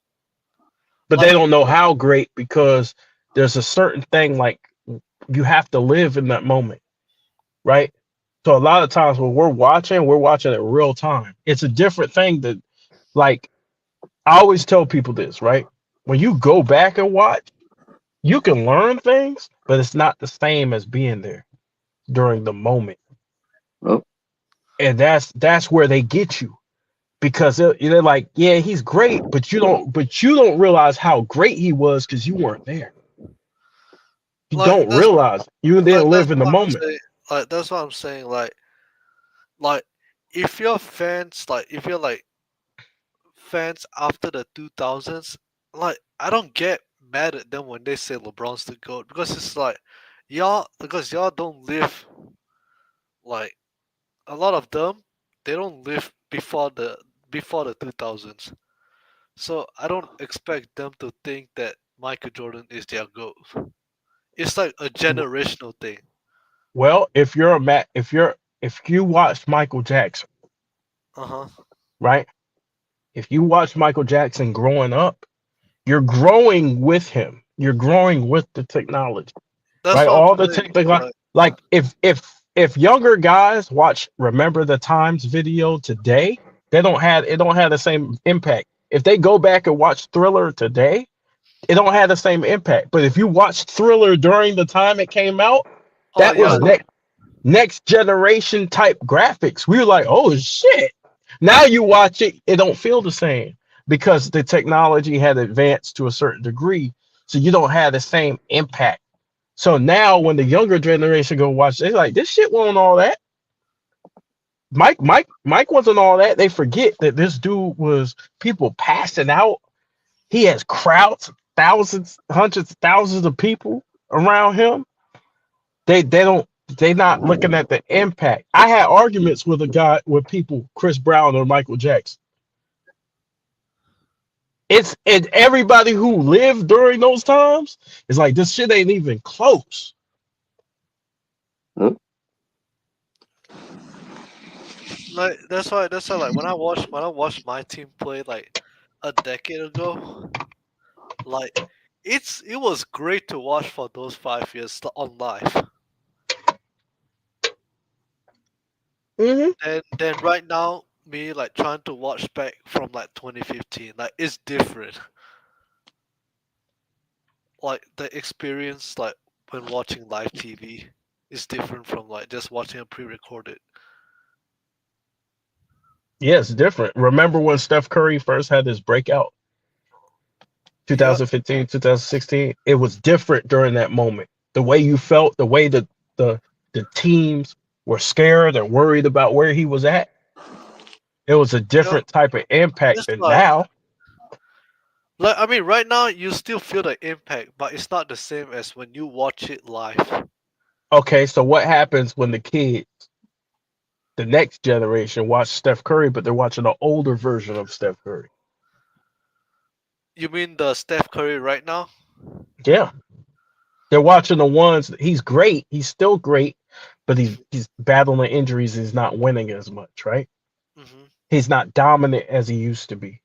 But they
Like
don't know how great because there's a certain thing like you have to live in that moment, right? So a lot of times when we're watching it real time. It's a different thing that like I always tell people this, right? When you go back and watch, you can learn things, but it's not the same as being there during the moment.
Huh?
And that's where they get you because they're like, yeah, he's great, but you don't realize how great he was because you weren't there. You
like
don't
that's
realize you
like
didn't
that's
live in the
what I'm
moment.
saying. Like that's what I'm saying. Like if you're fans, like if you're like fans after the 2000s, like I don't get mad at them when they say LeBron's the goat because it's like y'all don't live like a lot of them. They don't live before the 2000s. So I don't expect them to think that Michael Jordan is their GOAT. It's like a generational thing.
Well, if you watched Michael Jackson,
Uh huh.
right? If you watch Michael Jackson growing up, you're growing with him. You're growing with the technology,
That's
right?
what
All the
I'm saying.
technology. Like if younger guys watch Remember the Times video today, it don't have the same impact. If they go back and watch Thriller today, it don't have the same impact. But if you watch Thriller during the time it came out,
Oh
that
yeah,
was next generation type graphics. We were like, oh shit. Now you watch it, it don't feel the same because the technology had advanced to a certain degree. So you don't have the same impact. So now when the younger generation go watch, they're like, this shit wasn't all that. Mike wasn't all that. They forget that this dude was people passing out. He has crowds, thousands, hundreds, thousands of people around him. They don't they not looking at the impact. I had arguments with a guy with people, Chris Brown or Michael Jackson. It's everybody who lived during those times is like this shit ain't even close.
Huh?
like that's why like when I watched my team play like a decade ago, like it was great to watch for those 5 years on live.
Hmm.
And then right now, me like trying to watch back from like 2015, like it's different. Like the experience like when watching live TV is different from like just watching a pre-recorded.
Yeah, it's different. Remember when Steph Curry first had his breakout,
Yeah,
2015, 2016? It was different during that moment. The way you felt, the way that the the teams were scared and worried about where he was at, it was a
you know,
different type of impact
it's
than
like
now.
I mean, right now you still feel the impact, but it's not the same as when you watch it live.
Okay, so what happens when the kids, the next generation, watch Steph Curry, but they're watching an older version of Steph Curry?
You mean the Steph Curry right now?
Yeah, they're watching the ones. He's great. He's still great, but
Hmm.
he's battling injuries. He's not winning as much, right?
Hmm.
He's not dominant as he used to be.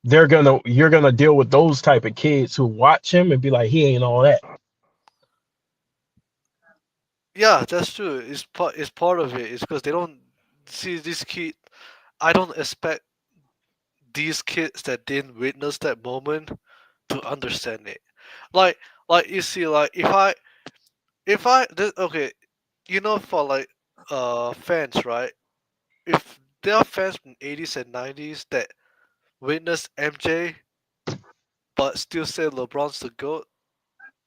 You're gonna deal with those type of kids who watch him and be like, he ain't all that.
Yeah, that's true. It's part of it. It's because they don't see this kid. I don't expect these kids that didn't witness that moment to understand it. Like like you see, like okay, for like fans, right? If there are fans from 80s and 90s that witnessed MJ but still say LeBron's the GOAT,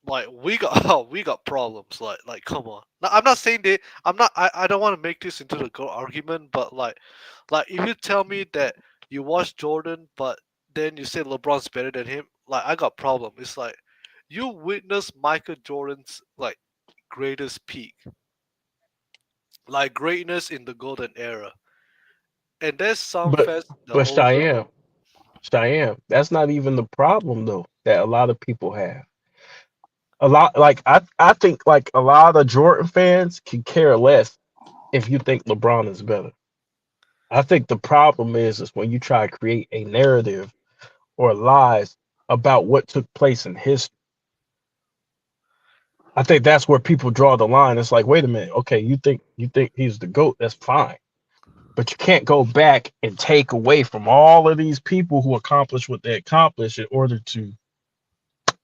like we got we got problems. Like come on. Now, I'm not saying that I don't want to make this into the GOAT argument, but like if you tell me that you watch Jordan but then you say LeBron's better than him, like I got problem. It's like you witnessed Michael Jordan's like greatest peak, like greatness in the golden era. And there's some
But
fans, the
but
older.
Cheyenne, that's not even the problem though that a lot of people have. A lot like I think like a lot of Jordan fans can care less if you think LeBron is better. I think the problem is when you try to create a narrative or lies about what took place in history. I think that's where people draw the line. It's like, wait a minute, okay, you think he's the GOAT, that's fine. But you can't go back and take away from all of these people who accomplished what they accomplished in order to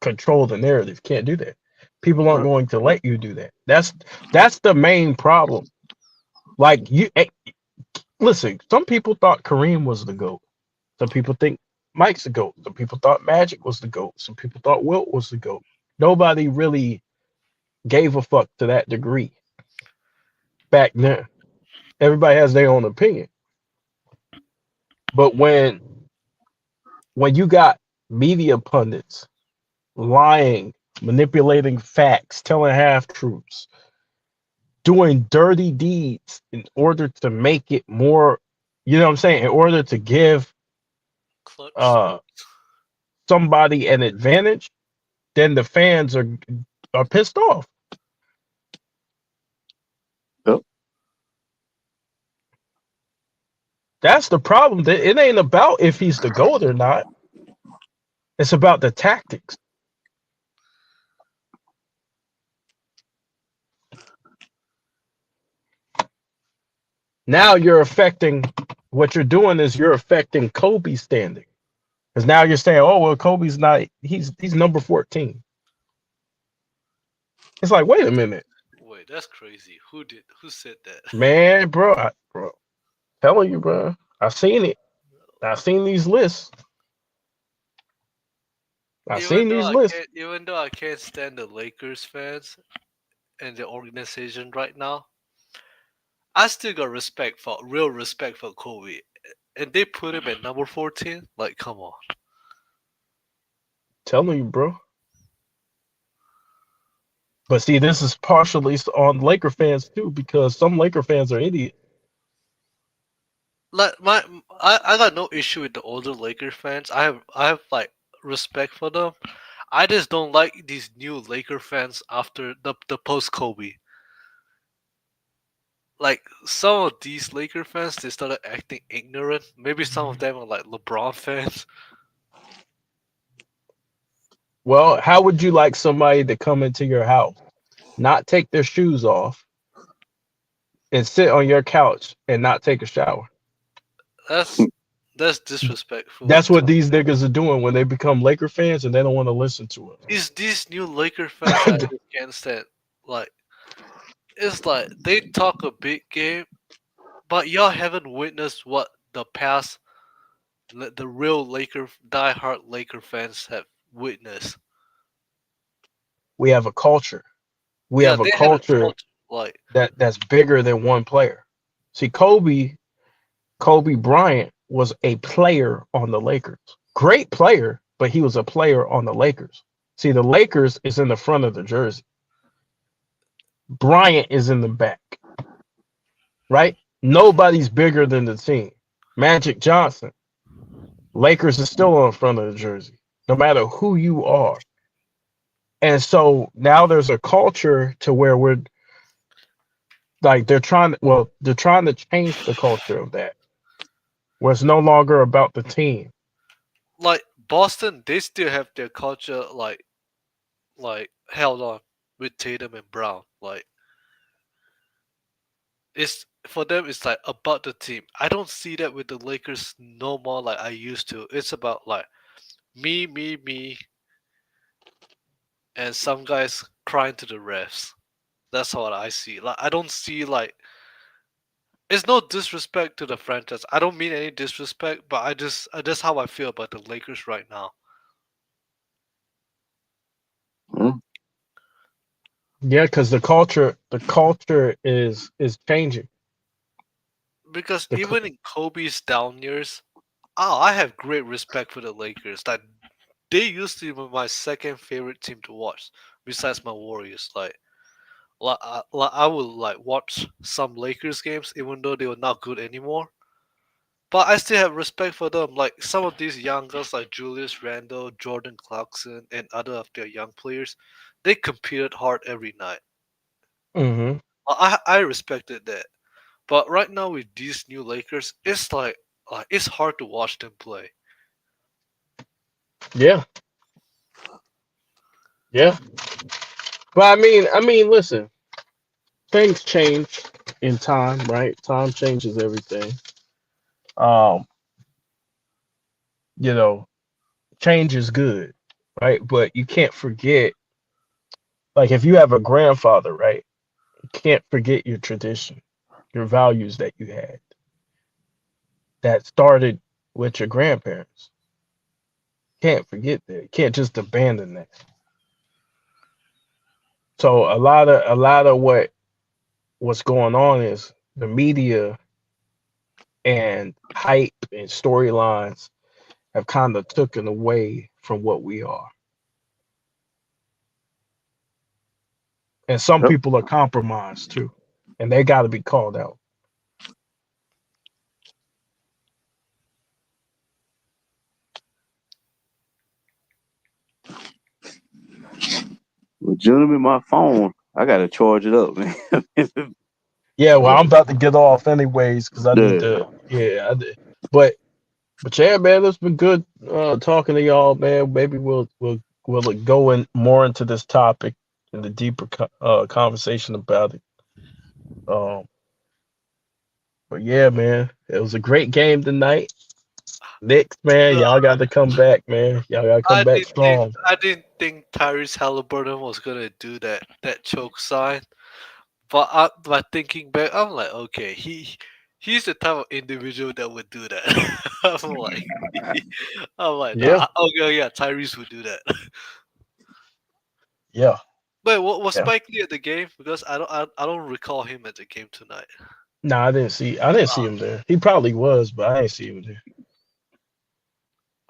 control the narrative. Can't do that. People aren't going to let you do that. That's the main problem. Like listen, some people thought Kareem was the GOAT. Some people think Mike's the GOAT. Some people thought Magic was the GOAT. Some people thought Wilt was the GOAT. Nobody really gave a fuck to that degree back then. Everybody has their own opinion. But when you got media pundits lying, manipulating facts, telling half truths, doing dirty deeds in order to make it more, you know what I'm saying, in order to give
Clutch.
uh somebody an advantage, then the fans are pissed off.
Yep.
That's the problem. It ain't about if he's the GOAT or not. It's about the tactics. Now you're affecting what you're doing is you're affecting Kobe's standing. Because now you're saying, oh well, Kobe's not he's number 14. It's like, wait a minute,
Wait, that's crazy. Who said that?
man, bro, telling you, bro. I've seen it. I've seen these lists. I've
Even
seen
though
these
I
lists.
can't, even though I can't stand the Lakers fans and the organization right now, I still got real respect for Kobe. And they put him at number 14. Like, come on.
Telling you, bro. But see, this is partially on Laker fans too, because some Laker fans are idiots.
Like I got no issue with the older Laker fans. I have like respect for them. I just don't like these new Laker fans after the post Kobe. Like some of these Laker fans, they started acting ignorant. Maybe some of them are like LeBron fans.
Well, how would you like somebody to come into your house, not take their shoes off, and sit on your couch and not take a shower?
That's that's disrespectful.
That's what these niggas are doing when they become Laker fans and they don't want to listen to
These new Laker fans I
it.
just can't stand. Like it's like they talk a big game, but y'all haven't witnessed what the real diehard Laker fans have witnessed.
We have a culture. We
Yeah,
have a
they have a
culture
culture. Like
that's bigger than one player. See, Kobe Bryant was a player on the Lakers. Great player, but he was a player on the Lakers. See, the Lakers is in the front of the jersey. Bryant is in the back, right? Nobody's bigger than the team. Magic Johnson, Lakers is still on front of the jersey, no matter who you are. And so now there's a culture to where we're like they're trying to change the culture of that. where it's no longer about the team.
Like Boston, they still have their culture like held on with Tatum and Brown. Like it's for them, it's like about the team. I don't see that with the Lakers no more like I used to. It's about like me, and some guys crying to the refs. That's what I see. Like I don't see like it's no disrespect to the franchise. I don't mean any disrespect, but that's how I feel about the Lakers right now.
Hmm?
Yeah, because the culture is changing.
Because
The
even in Kobe's down years, I have great respect for the Lakers. Like they used to be my second favorite team to watch, besides my Warriors. I would like watch some Lakers games, even though they were not good anymore. But I still have respect for them. Like some of these young guys, like Julius Randle, Jordan Clarkson, and other of their young players, they competed hard every night.
hmm
I respected that. But right now with these new Lakers, it's like it's hard to watch them play.
Yeah, yeah. But I mean, listen, things change in time, right? Time changes everything. Um, you know, change is good, right? But you can't forget, like, if you have a grandfather, right? You can't forget your tradition, your values that you had that started with your grandparents. Can't forget that. You can't just abandon that. So a lot of what's going on is the media and hype and storylines have kind of taken away from what we are. And some
Yep.
people are compromised too. And they got to be called out.
Well, gentlemen, my phone, I gotta charge it up, man.
Yeah, well, I'm about to get off anyways because I need
Yeah.
to. Yeah, but but yeah, man, it's been good talking to y'all, man. Maybe we'll go in more into this topic in the deeper conversation about it. Um, but yeah, man, it was a great game tonight. Knicks, man,
Uh,
y'all got to come back, man. Y'all got to come back strong.
I didn't think Tyrese Halliburton was gonna do that choke sign. But thinking back, I'm like, okay, he's the type of individual that would do that. I'm like, I'm like,
Yeah,
nah, okay, yeah, Tyrese would do that.
yeah,
Wait, what was
yeah.
Spike Lee at the game? Because I don't recall him at the game tonight.
No, I didn't see him there. He probably was, but I didn't see him there.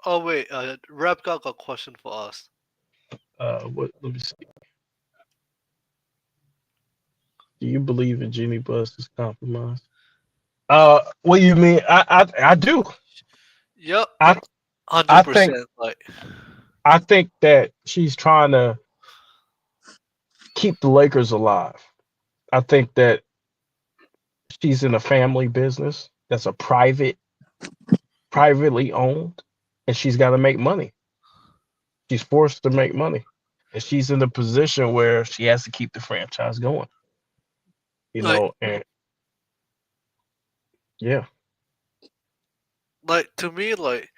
Oh wait, Rap got a question for us.
What? Let me see. Do you believe in Jeannie Buss's compromise? What do you mean? I do.
Yep,
I I
hundred
think
percent. Like,
I think that she's trying to keep the Lakers alive. I think that she's in a family business that's a privately owned, and she's got to make money. She's forced to make money, and she's in a position where she has to keep the franchise going.
like,
And yeah,
to me, like,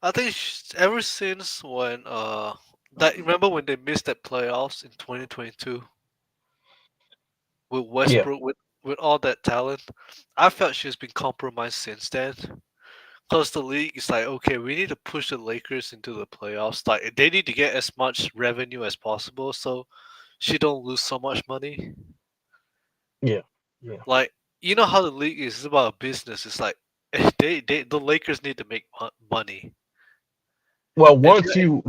I think ever since when that remember when they missed that playoffs in 2022 with
yeah,
Westbrook with all that talent, I felt she's been compromised since then. Cause the league is like, okay, we need to push the Lakers into the playoffs. Like they need to get as much revenue as possible, so she don't lose so much money.
yeah, yeah.
Like you know how the league is, it's about a business. It's like they the Lakers need to make money.
Well,
And
once you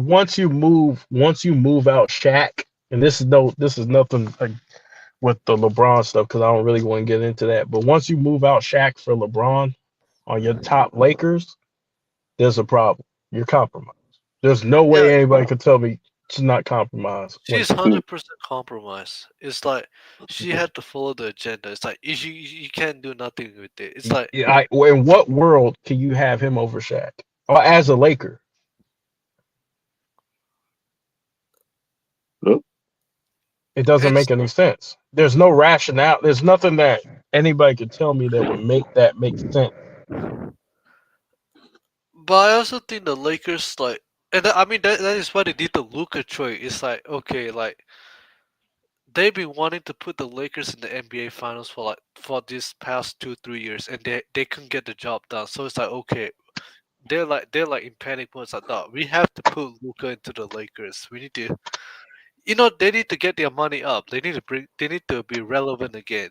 move out Shaq, and this is nothing like with the LeBron stuff because I don't really want to get into that. But once you move out Shaq for LeBron on your top Lakers, there's a problem. You're compromised. There's no
yeah,
way anybody could tell me. She's not compromised. When
She's 100% compromised. It's like she had to follow the agenda. It's like you can't do nothing with it. It's like
yeah, in what world can you have him over Shaq? Or as a Laker,
Look,
it doesn't
it's.
make any sense. There's no rationale. There's nothing that anybody could tell me that would make that make sense.
But I also think the Lakers like, and I mean that is why they did the Luka trade. It's like okay, like they've been wanting to put the Lakers in the NBA Finals for like for these past 2 3 years, and they couldn't get the job done. So it's like okay, they're like in panic mode. It's like no, we have to put Luka into the Lakers. We need to, they need to get their money up. They need to be relevant again.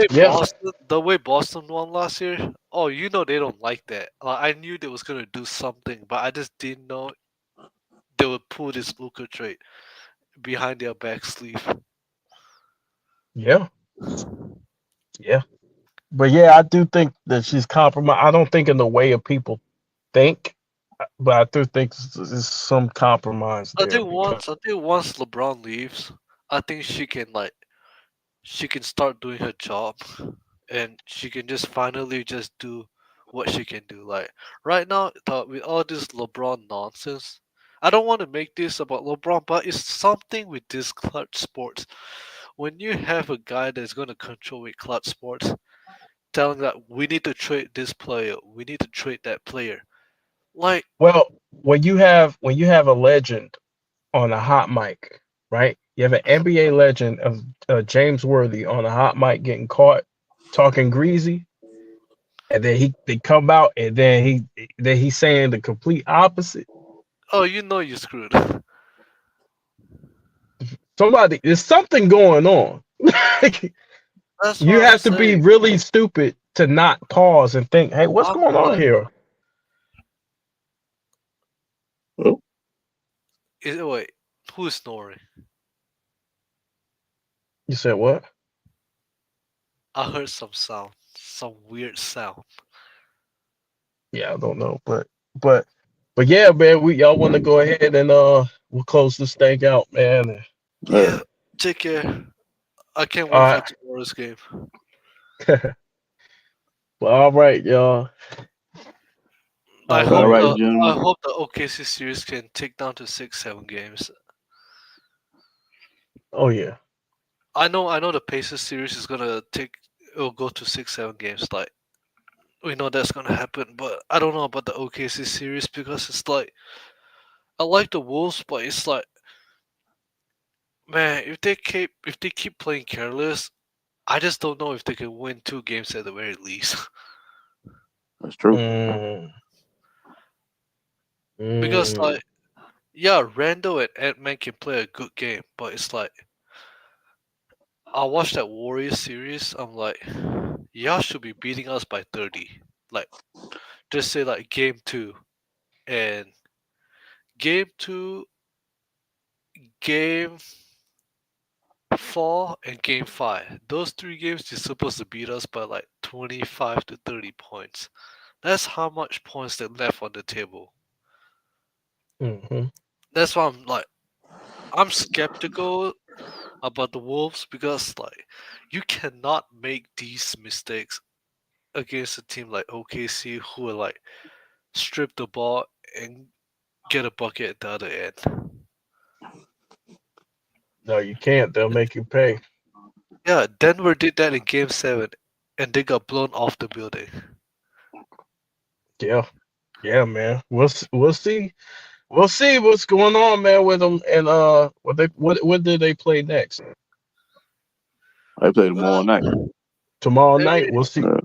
Yeah,
The way Boston won last year. Oh, they don't like that. Like, I knew they was gonna do something, but I just didn't know they would pull this Luka trade behind their back sleeve.
yeah, yeah. But yeah, I do think that she's compromised. I don't think in the way of people think, but I do think there's some compromise there because
I think once LeBron leaves, I think she can start doing her job, and she can just finally just do what she can do. Like right now, with all this LeBron nonsense, I don't want to make this about LeBron, but it's something with this clutch sports. When you have a guy that's going to control with clutch sports, telling that we need to trade this player, we need to trade that player. Like,
well, when you have a legend on a hot mic, right? You have an NBA legend of James Worthy on a hot mic getting caught talking greasy, and then they come out and then he's saying the complete opposite.
oh, you're screwed.
Somebody, there's something going on.
That's
You
what I'm
have to be
saying.
really stupid to not pause and think, "Hey, what's
I'm
going on
like,
here?"
look.
wait, who's snoring?
You said what?
I heard some sound, some weird sound.
Yeah, I don't know, but but yeah, man, we y'all want to go ahead and we'll close this thing out, man.
Yeah, take care. I can't wait
All
for tomorrow's game.
right, well, all right, y'all.
I
All
All
hope
right.
right,
the I
gentlemen.
hope the OKC series can take down to 6 7 games.
Oh yeah.
I know the Pacers series is gonna take it'll go to 6 7 games. Like we know that's gonna happen, but I don't know about the OKC series because it's like I like the Wolves, but it's like man, if they keep playing careless, I just don't know if they can win 2 games at the very least.
That's true.
Mm,
Because
mm.
like yeah, Randall and Ant-Man can play a good game, but it's like I watched that Warriors series. I'm like, y'all should be beating us by 30. Like, just say like game two and game two, game four, and game five. Those 3 games you're supposed to beat us by like 25 to 30 points. That's how much points they left on the table.
Hmm.
That's why I'm skeptical about the Wolves because like you cannot make these mistakes against a team like OKC who will like strip the ball and get a bucket at the other end.
No, you can't. They'll make you pay.
Yeah, Denver did that in game 7 and they got blown off the building.
Yeah, yeah, man. We'll see. We'll see what's going on, man, with them. And what did they play next?
I play tomorrow
Well,
night.
Tomorrow night.
every
We'll see.
Uh,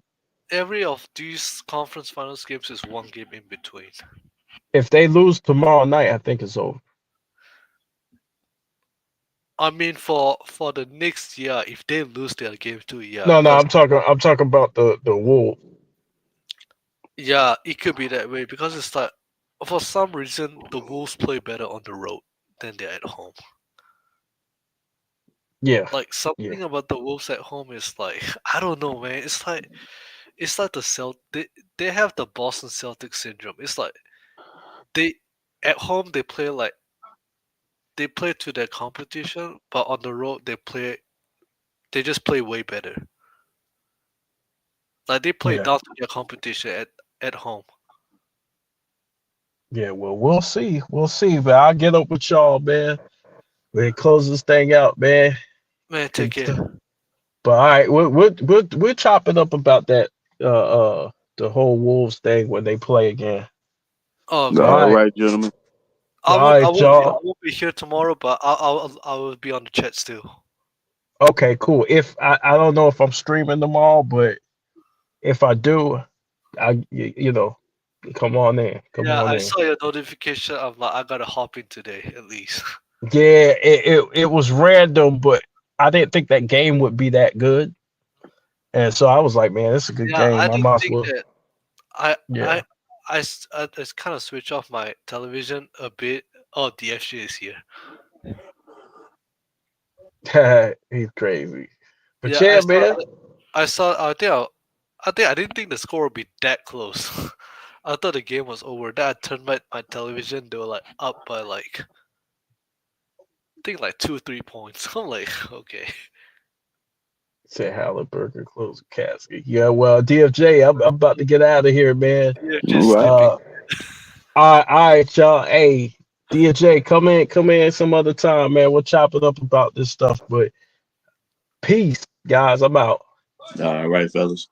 every of these conference finals games is 1 game in between.
If they lose tomorrow night, I think it's over.
I mean for the next year, if they lose their game too, yeah,
No, no,
because
I'm talking about the Wolves.
yeah, it could be that way because it's like for some reason the Wolves play better on the road than they're at home.
Yeah,
Like
yeah.
something about the Wolves at home is like I don't know, man. It's like they have the Boston Celtics syndrome. It's like they at home they play to their competition, but on the road they just play way better. Like they play
Yeah,
down to their competition at home.
yeah. Well, we'll see. We'll see. But I'll get up with y'all, man. We close this thing out, man.
Man, take
It's,
care.
but all right, we'll chop it up about that. The whole Wolves thing when they play again.
Oh,
But
okay.
all
All
right,
right, gentlemen.
all right,
I
y'all.
won't be here tomorrow, but I will be on the chat still.
Okay, cool. If I don't know if I'm streaming them all, but if I do, you know, come on in, come
Yeah,
on
I
in.
saw your notification. I'm like, I gotta hop in today at least.
Yeah, it was random, but I didn't think that game would be that good, and so I was like, man, it's a good
Yeah, I
game. I
didn't
might as
think
well.
that. I
Yeah,
I just kind of switch off my television a bit. Oh, the FG is here.
he's crazy. But
Yeah,
yeah, man.
I saw. I didn't think the score would be that close. I thought the game was over. Then I turned my television. They were like up by like I think like 2 3 points. I'm like, okay.
Said Halliburton close the casket. Yeah, well, DFJ, I'm about to get out of here, man.
Yeah,
All
just
right.
sleeping.
All right, y'all. Hey, DFJ, come in some other time, man. We'll chop it up about this stuff. But peace, guys. I'm out.
All right, fellas.